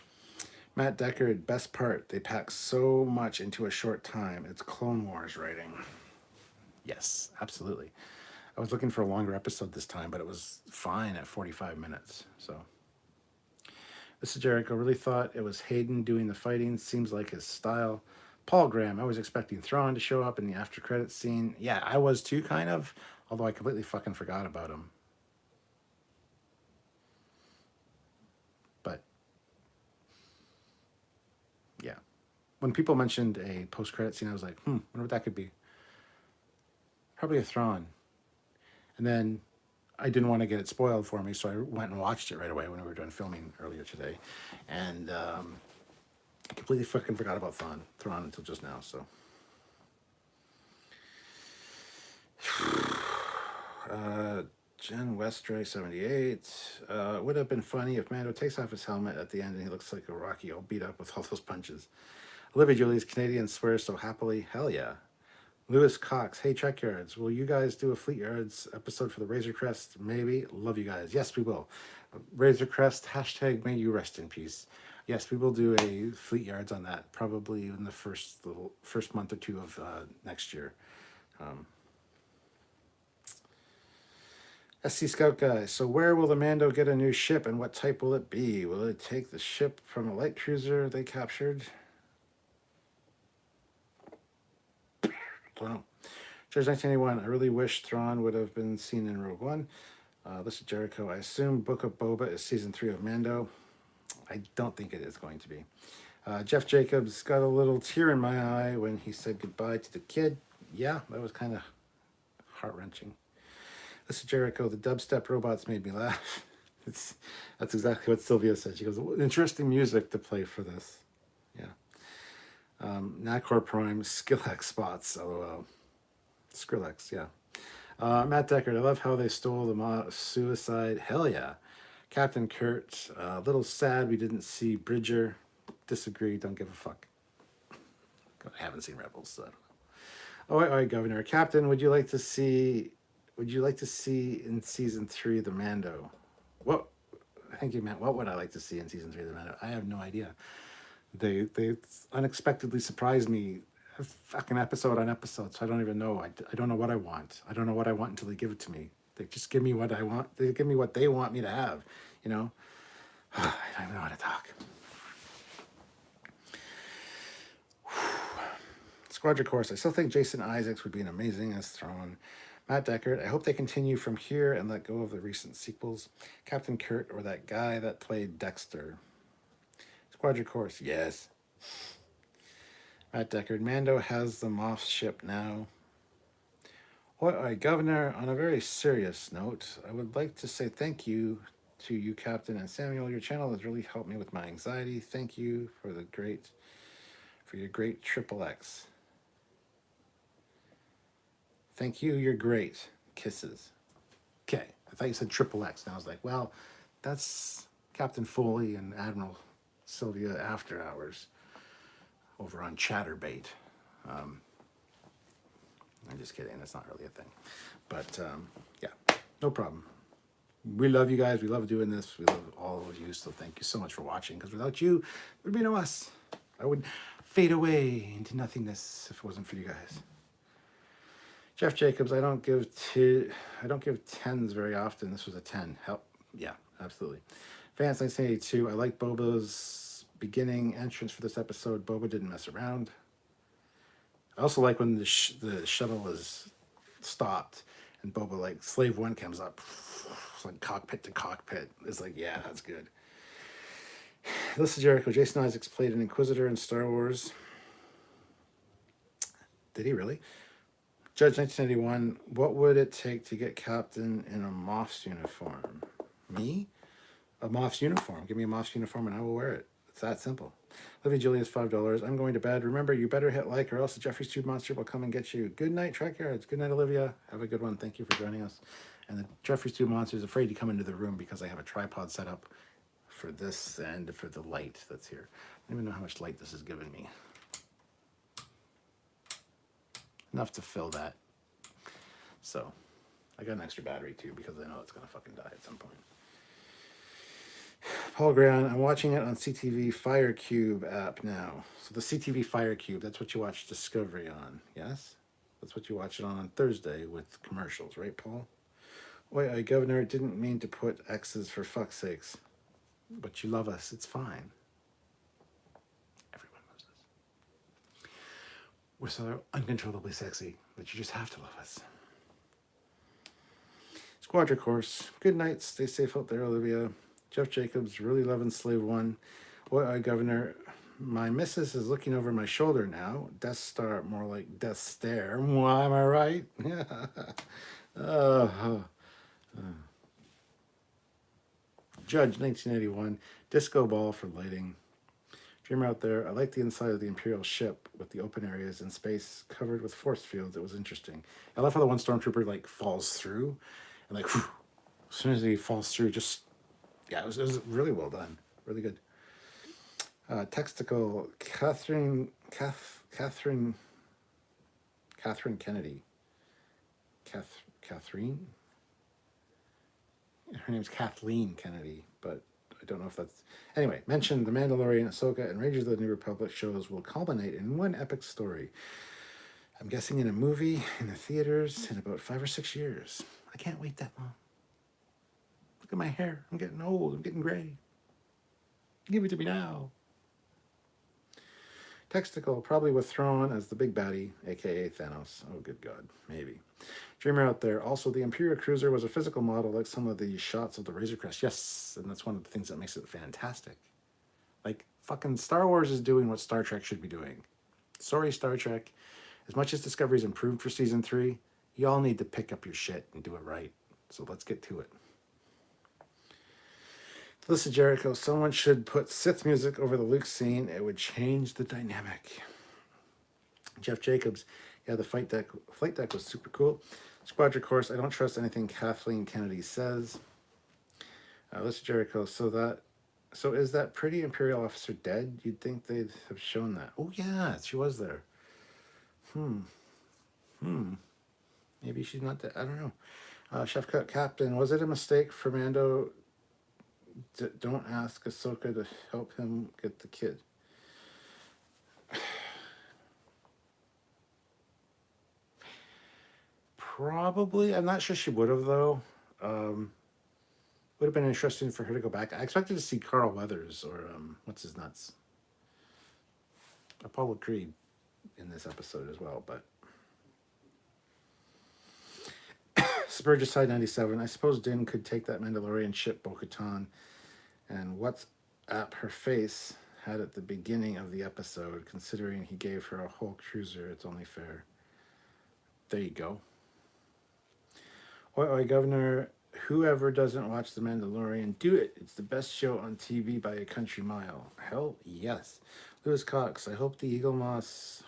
Matt Deckard, best part, they pack so much into a short time. It's Clone Wars writing. Yes, absolutely. I was looking for a longer episode this time, but it was fine at 45 minutes. So, this is Jericho. Really thought it was Hayden doing the fighting. Seems like his style. Paul Graham, I was expecting Thrawn to show up in the after credits scene. Yeah, I was too, kind of. Although I completely fucking forgot about him. But, yeah. When people mentioned a post-credit scene, I was like, wonder what that could be. Probably a Thrawn. And then I didn't want to get it spoiled for me, so I went and watched it right away when we were doing filming earlier today. And I completely fucking forgot about Thrawn until just now, so. Jen Westray, 78. It would have been funny if Mando takes off his helmet at the end and he looks like a Rocky all beat up with all those punches. Olivia Julie's Canadian swears so happily. Hell yeah. Lewis Cox, hey Trekyards, will you guys do a Fleet Yards episode for the Razor Crest? Maybe. Love you guys. Yes, we will. Razor Crest, hashtag may you rest in peace. Yes, we will do a Fleet Yards on that, probably in the first month or two of next year. SC Scout Guy, so where will the Mando get a new ship and what type will it be? Will it take the ship from a light cruiser they captured? Don't know. Judge 1981, I really wish Thrawn would have been seen in Rogue One. This is Jericho. I assume Book of Boba is season 3 of Mando. I don't think it is going to be. Jeff Jacobs got a little tear in my eye when he said goodbye to the kid. Yeah, that was kind of heart-wrenching. This is Jericho. The dubstep robots made me laugh. That's exactly what Sylvia said. She goes, interesting music to play for this. Yeah. Nacor Prime, Skillex spots, lol. Skrillex, yeah. Matt Deckard, I love how they stole the suicide. Hell yeah. Captain Kurt, a little sad we didn't see Bridger. Disagree, don't give a fuck. I haven't seen Rebels, so I don't know. All right, Governor. Captain, would you like to see in season 3 the Mando? What? I think you meant what would I like to see in season 3 of the Mando? I have no idea. They unexpectedly surprised me fucking episode on episode, so I don't even know. I don't know what I want. I don't know what I want until they give it to me. They just give me what I want. They give me what they want me to have, you know? I don't even know how to talk. Squadron Course. I still think Jason Isaacs would be an amazing as Thrawn. Matt Deckard, I hope they continue from here and let go of the recent sequels. Captain Kurt or that guy that played Dexter. Squadron Course, yes. Matt Deckard, Mando has the Moff ship now. Governor, on a very serious note, I would like to say thank you to you, Captain, and Samuel. Your channel has really helped me with my anxiety. Thank you for your great triple X. Thank you, you're great. Kisses. Okay, I thought you said triple X, and I was like, well, that's Captain Foley and Admiral Sylvia After Hours over on Chatterbait. I'm just kidding, that's not really a thing. But yeah, no problem. We love you guys. We love doing this. We love all of you. So thank you so much for watching. Because without you, there would be no us. I would fade away into nothingness if it wasn't for you guys. Jeff Jacobs, I don't give tens very often. This was a 10. Help. Yeah, absolutely. Vance 1982, I like Boba's beginning entrance for this episode. Boba didn't mess around. I also like when the shuttle is stopped and Boba, like, Slave One comes up. It's like cockpit to cockpit. It's like, yeah, that's good. This is Jericho. Jason Isaacs played an Inquisitor in Star Wars. Did he really? Judge 1981, what would it take to get Captain in a Moff's uniform? Me? A Moff's uniform. Give me a Moff's uniform and I will wear it. It's that simple. Livy Julius, $5. I'm going to bed. Remember, you better hit like or else the Jeffrey's Tube Monster will come and get you. Good night, Trekyards. Good night, Olivia. Have a good one. Thank you for joining us. And the Jeffrey's Tube Monster is afraid to come into the room because I have a tripod set up for this and for the light that's here. I don't even know how much light this is giving me. Enough to fill that. So, I got an extra battery too because I know it's going to fucking die at some point. Paul Graham, I'm watching it on CTV Firecube app now. So the CTV Firecube, that's what you watch Discovery on, yes? That's what you watch it on Thursday with commercials, right, Paul? Wait, Governor, didn't mean to put X's for fuck's sakes. But you love us, it's fine. Everyone loves us. We're so uncontrollably sexy that you just have to love us. Squadra Course. Good night. Stay safe out there, Olivia. Jeff Jacobs, really loving Slave One. Governor, my missus is looking over my shoulder now. Death Star, more like Death Stare. Why am I right? uh, Judge, 1981. Disco ball for lighting. Dreamer out there. I like the inside of the Imperial ship with the open areas in space covered with force fields. It was interesting. I love how the one stormtrooper like falls through, and like whew, as soon as he falls through, just yeah, it was really well done, really good. Textical Catherine Kennedy. Catherine. Her name's Kathleen Kennedy, but I don't know if that's... Anyway, mentioned The Mandalorian, Ahsoka, and Rangers of the New Republic shows will culminate in one epic story. I'm guessing in a movie, in the theaters, in about 5 or 6 years. I can't wait that long. Look at my hair. I'm getting old. I'm getting gray. Give it to me now. Textical, probably with Thrawn as the big baddie, aka Thanos. Oh, good God, maybe. Dreamer out there. Also, the Imperial Cruiser was a physical model like some of the shots of the Razor Crest. Yes, and that's one of the things that makes it fantastic. Like, fucking Star Wars is doing what Star Trek should be doing. Sorry, Star Trek. As much as Discovery's improved for Season 3, y'all need to pick up your shit and do it right. So let's get to it. Listen, Jericho, someone should put Sith music over the Luke scene. It would change the dynamic. Jeff Jacobs, yeah, the flight deck was super cool. Squadra Course, I don't trust anything Kathleen Kennedy says. Listen, Jericho, so is that pretty Imperial officer dead? You'd think they'd have shown that. Oh yeah, she was there. Maybe she's not dead. I don't know. Chef Cut Captain, was it a mistake for Mando? Don't ask Ahsoka to help him get the kid. Probably. I'm not sure she would have, though. Would have been interesting for her to go back. I expected to see Carl Weathers or, what's his nuts? Apollo Creed in this episode as well, but... Spurgicide 97. I suppose Din could take that Mandalorian ship, Bo-Katan, and WhatsApp her face had at the beginning of the episode, considering he gave her a whole cruiser. It's only fair. There you go. Oi, Governor, whoever doesn't watch The Mandalorian, do it. It's the best show on TV by a country mile. Hell, yes. Lewis Cox, I hope that Eagle Moss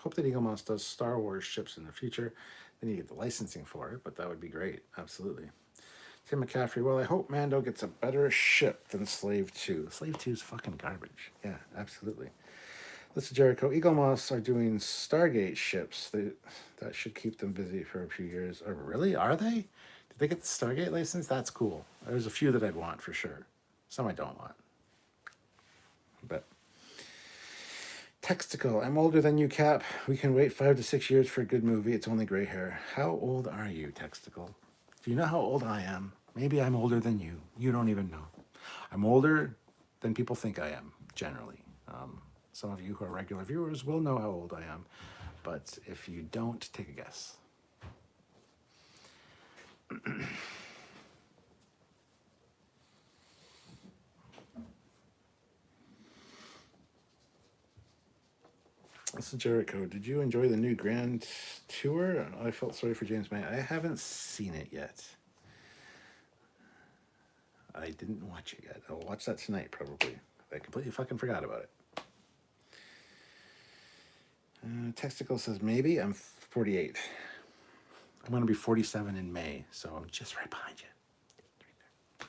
does Star Wars ships in the future. Then you get the licensing for it, but that would be great. Absolutely. Tim McCaffrey, well, I hope Mando gets a better ship than Slave 2. Slave 2 is fucking garbage. Yeah, absolutely. Listen, Jericho, Eagle Moss are doing Stargate ships. That should keep them busy for a few years. Oh, really? Are they? Did they get the Stargate license? That's cool. There's a few that I'd want for sure. Some I don't want. But Textical, I'm older than you, Cap. We can wait 5 to 6 years for a good movie. It's only gray hair. How old are you, Textical? Do you know how old I am? Maybe I'm older than you. You don't even know. I'm older than people think I am, generally. Some of you who are regular viewers will know how old I am. But if you don't, take a guess. Listen, Jericho, did you enjoy the new Grand Tour? I felt sorry for James May. I haven't seen it yet. I didn't watch it yet. I'll watch that tonight, probably. I completely fucking forgot about it. Textical says, maybe. I'm 48. I'm going to be 47 in May, so I'm just right behind you.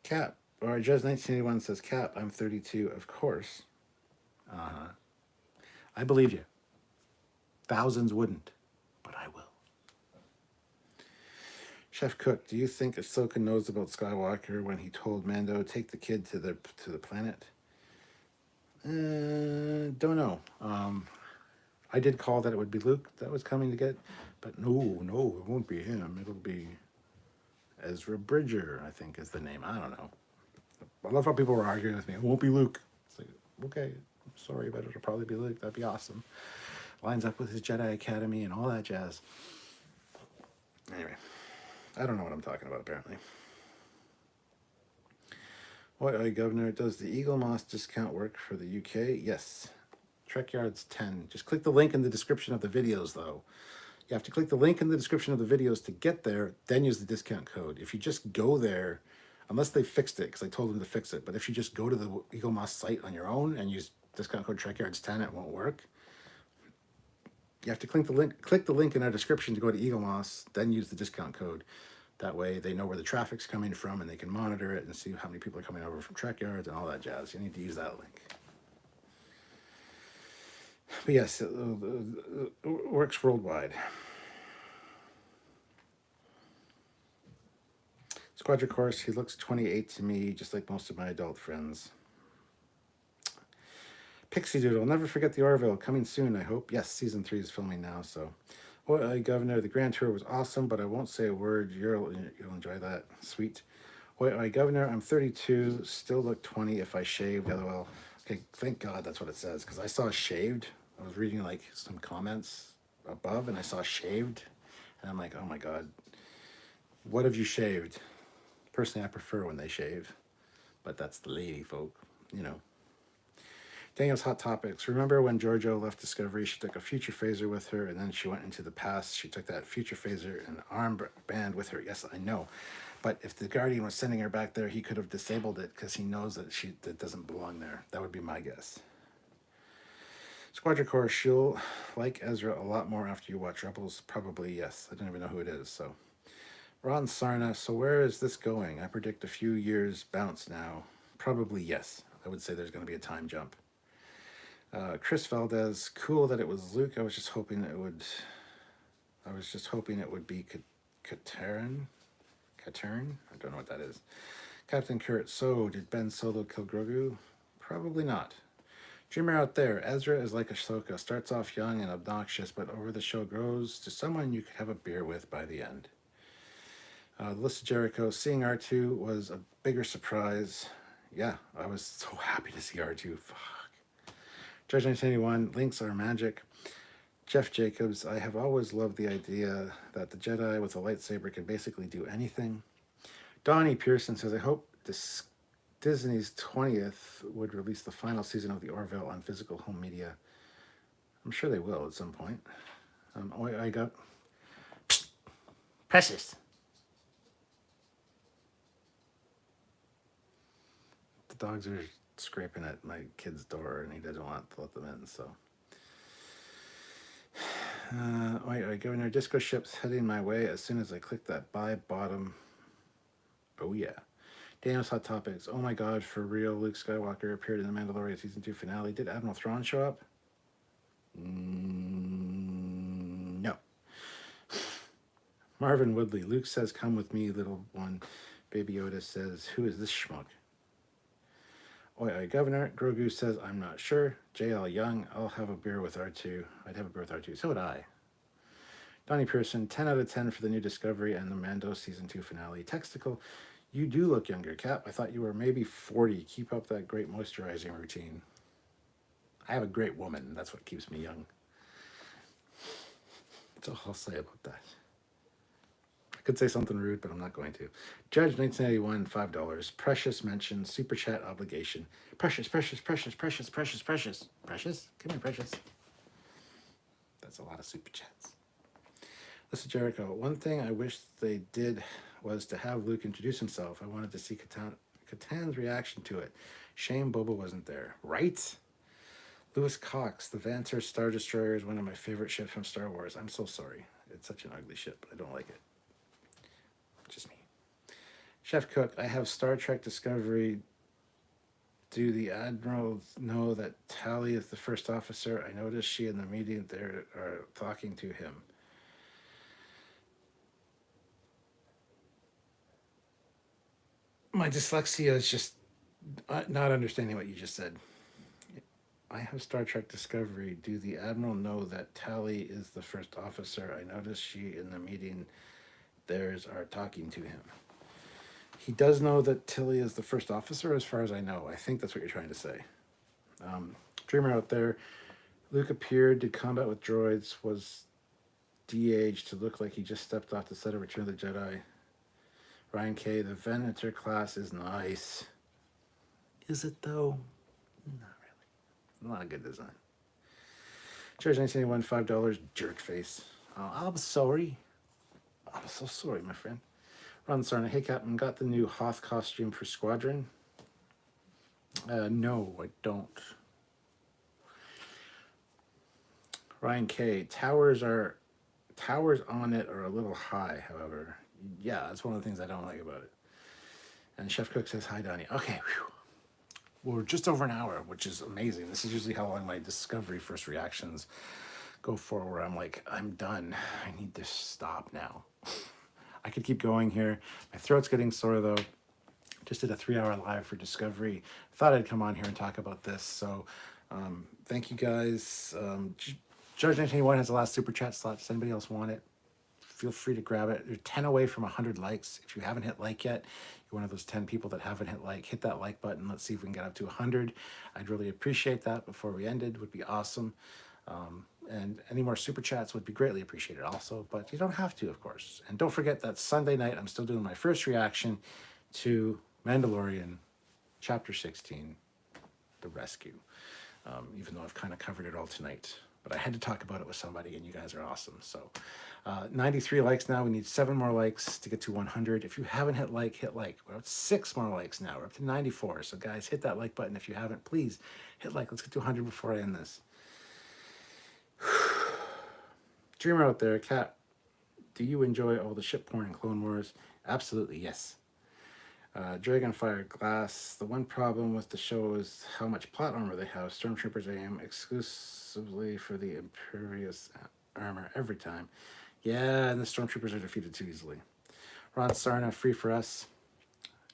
Cap, or Judge 1981 says, Cap, I'm 32, of course. Uh-huh. I believe you. Thousands wouldn't, but I will. Chef Cook, do you think Ahsoka knows about Skywalker when he told Mando, take the kid to the planet? Don't know. I did call that it would be Luke that was coming to get, but no, it won't be him. It'll be Ezra Bridger, I think is the name. I don't know. I love how people were arguing with me. It won't be Luke. It's like, okay, Sorry, but it'll probably be Luke. That'd be awesome. Lines up with his Jedi Academy and all that jazz. Anyway, I don't know what I'm talking about, apparently. What, Governor, does the Eagle Moss discount work for the UK? Yes. Trekyards 10. Just click the link in the description of the videos, though. You have to click the link in the description of the videos to get there, then use the discount code. If you just go there, unless they fixed it, because I told them to fix it, but if you just go to the Eagle Moss site on your own and use discount code Trekyards10, it won't work. You have to click the link in our description to go to Eagle Moss, then use the discount code. That way they know where the traffic's coming from and they can monitor it and see how many people are coming over from Trekyards and all that jazz. You need to use that link. But yes, it works worldwide. Squadron Course, he looks 28 to me, just like most of my adult friends. Pixie Doodle, never forget the Orville, coming soon, I hope. Yes, season 3 is filming now, so. Oh, Governor, the Grand Tour was awesome, but I won't say a word. You'll enjoy that. Sweet. Oh, Governor, I'm 32, still look 20 if I shaved, LOL. Okay, thank God that's what it says, because I saw shaved. I was reading like some comments above, and I saw shaved, and I'm like, oh my God, what have you shaved? Personally, I prefer when they shave, but that's the lady folk, you know. Daniel's Hot Topics. Remember when Giorgio left Discovery, she took a future phaser with her, and then she went into the past. She took that future phaser and armband with her. Yes, I know. But if the Guardian was sending her back there, he could have disabled it because he knows that that doesn't belong there. That would be my guess. Squadron Core, she'll like Ezra a lot more after you watch Rebels. Probably, yes. I don't even know who it is, so. Ron Sarna, so where is this going? I predict a few years bounce now. Be yes. I would say there's going to be a time jump. Chris Valdez, cool that it was Luke. I was just hoping it would be Katarn. I don't know what that is. Captain Kurt, so did Ben Solo kill Grogu? Probably not. Dreamer out there, Ezra is like Ahsoka. Starts off young and obnoxious, but over the show grows to someone you could have a beer with by the end. The List of Jericho, seeing R2 was a bigger surprise. Yeah, I was so happy to see R2. Fuck. Judge 1981, links are magic. Jeff Jacobs, I have always loved the idea that the Jedi with a lightsaber can basically do anything. Donnie Pearson says, I hope Disney's 20th would release the final season of the Orville on physical home media. I'm sure they will at some point. I got Precious. The dogs are scraping at my kid's door and he doesn't want to let them in, so. Governor, disco ship's heading my way as soon as I click that buy bottom. Oh yeah. Daniel's Hot Topics. Oh my God, for real, Luke Skywalker appeared in the Mandalorian season 2 finale. Did Admiral Thrawn show up? No. Marvin Woodley. Luke says, come with me, little one. Baby Yoda says, who is this schmuck? Governor. Grogu says, I'm not sure. J.L. Young. I'll have a beer with R2. I'd have a beer with R2. So would I. Donnie Pearson. 10 out of 10 for the new Discovery and the Mando season 2 finale. Textical. You do look younger, Cap. I thought you were maybe 40. Keep up that great moisturizing routine. I have a great woman. That's what keeps me young. That's all I'll say about that. I could say something rude, but I'm not going to. Judge 1981, $5. Precious mention, super chat obligation. Precious. Precious? Come here, Precious. That's a lot of super chats. Listen, Jericho, one thing I wish they did was to have Luke introduce himself. I wanted to see Katan's reaction to it. Shame Boba wasn't there. Right? Lewis Cox, the Vanter Star Destroyer is one of my favorite ships from Star Wars. I'm so sorry. It's such an ugly ship. I don't like it. Just me. Chef Cook, I have Star Trek Discovery. Do the Admiral know that Tally is the first officer? I noticed she and the meeting there are talking to him. My dyslexia is just not understanding what you just said. I have Star Trek Discovery. Do the Admiral know that Tally is the first officer? I noticed she in the meeting theirs are talking to him. He does know that Tilly is the first officer, as far as I know. I think that's what you're trying to say. Dreamer out there. Luke appeared, did combat with droids, was de-aged to look like he just stepped off the set of Return of the Jedi. Ryan K, the Venator class is nice. Is it though? Not really. Not a good design. Charge 1981, $5, jerk face. Oh, I'm sorry. I'm so sorry, my friend. Ron Sarna, hey Captain, got the new Hoth costume for Squadron? No, I don't. Ryan K, towers on it are a little high, however. Yeah, that's one of the things I don't like about it. And Chef Cook says, hi, Donnie. Okay, whew. We're just over an hour, which is amazing. This is usually how long my Discovery first reactions go for, where I'm like, I'm done. I need to stop now. I could keep going here. My throat's getting sore, though. Just did a 3-hour live for Discovery. Thought I'd come on here and talk about this. So thank you, guys. Judge 1981 has the last Super Chat slot. Does anybody else want it? Feel free to grab it. You're 10 away from 100 likes. If you haven't hit like yet, you're one of those 10 people that haven't hit like. Hit that like button. Let's see if we can get up to 100. I'd really appreciate that before we ended. Would be awesome. And any more Super Chats would be greatly appreciated also. But you don't have to, of course. And don't forget that Sunday night, I'm still doing my first reaction to Mandalorian Chapter 16, The Rescue. Even though I've kind of covered it all tonight. But I had to talk about it with somebody, and you guys are awesome. So 93 likes now. We need 7 more likes to get to 100. If you haven't hit like, hit like. We're up to 6 more likes now. We're up to 94. So guys, hit that like button if you haven't. Please hit like. Let's get to 100 before I end this. Dreamer out there, Cat, do you enjoy all the ship porn in Clone Wars? Absolutely, yes. Dragonfire Glass. The one problem with the show is how much plot armor they have. Stormtroopers aim exclusively for the Imperious armor every time. Yeah, and the Stormtroopers are defeated too easily. Ron Sarna, free for us.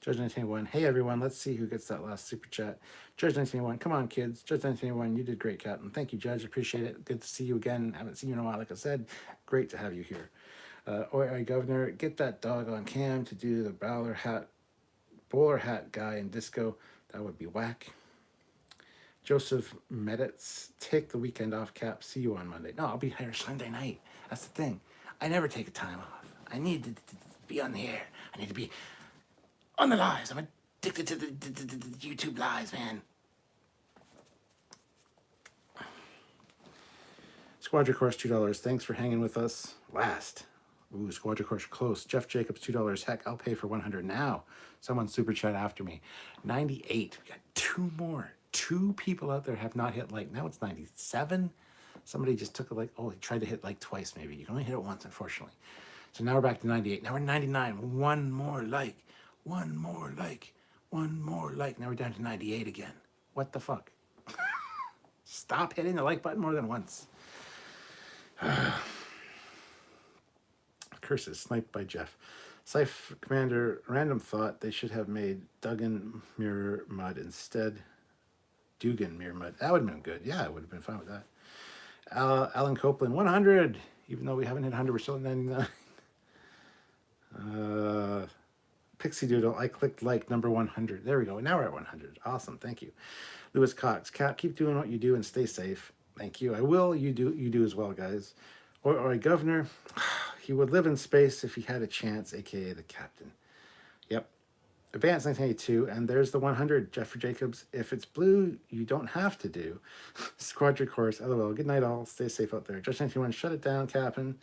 Judge 1981, hey everyone, let's see who gets that last Super Chat. Judge 1981, come on kids. Judge 1981, you did great, Captain. Thank you, Judge. Appreciate it. Good to see you again. Haven't seen you in a while, like I said. Great to have you here. Oi, Governor, get that dog on cam to do the bowler hat guy in disco. That would be whack. Joseph Meditz, take the weekend off, Cap. See you on Monday. No, I'll be here Sunday night. That's the thing. I never take a time off. I need to be on the air. I need to be on the lives. I'm addicted to the YouTube lives, man. Squadron Course, $2. Thanks for hanging with us. Last. Ooh, Squadron Course close. Jeff Jacobs, $2. Heck, I'll pay for 100 now. Someone super chat after me. 98. We got 2 more. 2 people out there have not hit like. Now it's 97. Somebody just took a like. Oh, he tried to hit like twice maybe. You can only hit it once, unfortunately. So now we're back to 98. Now we're 99. 1 more like. 1 more like. 1 more like. Now we're down to 98 again. What the fuck? Stop hitting the like button more than once. Curses, sniped by Jeff. Scythe Commander, random thought they should have made Duggan Mirror Mud instead. Dugan Mirror Mud. That would have been good. Yeah, I would have been fine with that. Alan Copeland, 100. Even though we haven't hit 100, we're still at 99. Pixie Doodle, I clicked like number 100. There we go. Now we're at 100. Awesome. Thank you. Lewis Cox, Cap, keep doing what you do and stay safe. Thank you. I will. You do as well, guys. Or Governor, he would live in space if he had a chance, aka the Captain. Yep. Advanced 1982, and there's the 100, Jeffrey Jacobs. If it's blue, you don't have to do. Squadron Course, LOL. Good night, all. Stay safe out there. Judge 91, shut it down, Captain.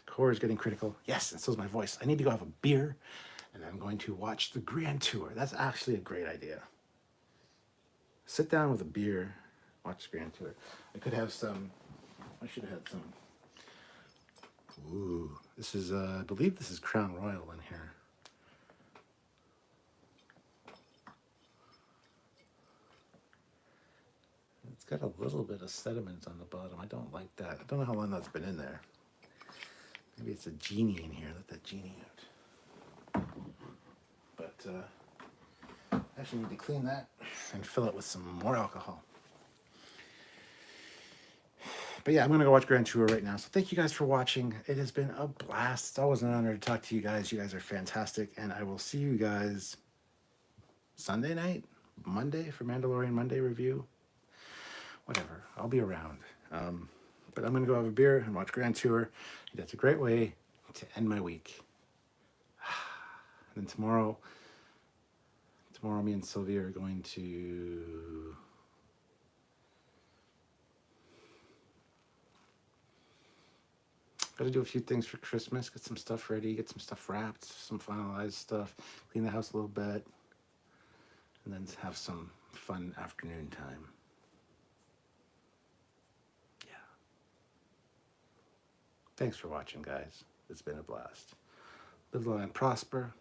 Core is getting critical. Yes, and so's my voice. I need to go have a beer, and I'm going to watch the Grand Tour. That's actually a great idea. Sit down with a beer, watch the Grand Tour. I could have some. I should have had some. Ooh, this is, I believe this is Crown Royal in here. It's got a little bit of sediment on the bottom. I don't like that. I don't know how long that's been in there. Maybe it's a genie in here. Let that genie out. But I actually need to clean that and fill it with some more alcohol. But yeah, I'm going to go watch Grand Tour right now. So thank you guys for watching. It has been a blast. It's always an honor to talk to you guys. You guys are fantastic. And I will see you guys Sunday night, Monday for Mandalorian Monday review. whatever. I'll be around. But I'm going to go have a beer and watch Grand Tour. That's a great way to end my week. And then tomorrow me and Sylvia are going to got to do a few things for Christmas, get some stuff ready, get some stuff wrapped, some finalized stuff, clean the house a little bit, and then have some fun afternoon time. Yeah. Thanks for watching, guys. It's been a blast. Live long and prosper.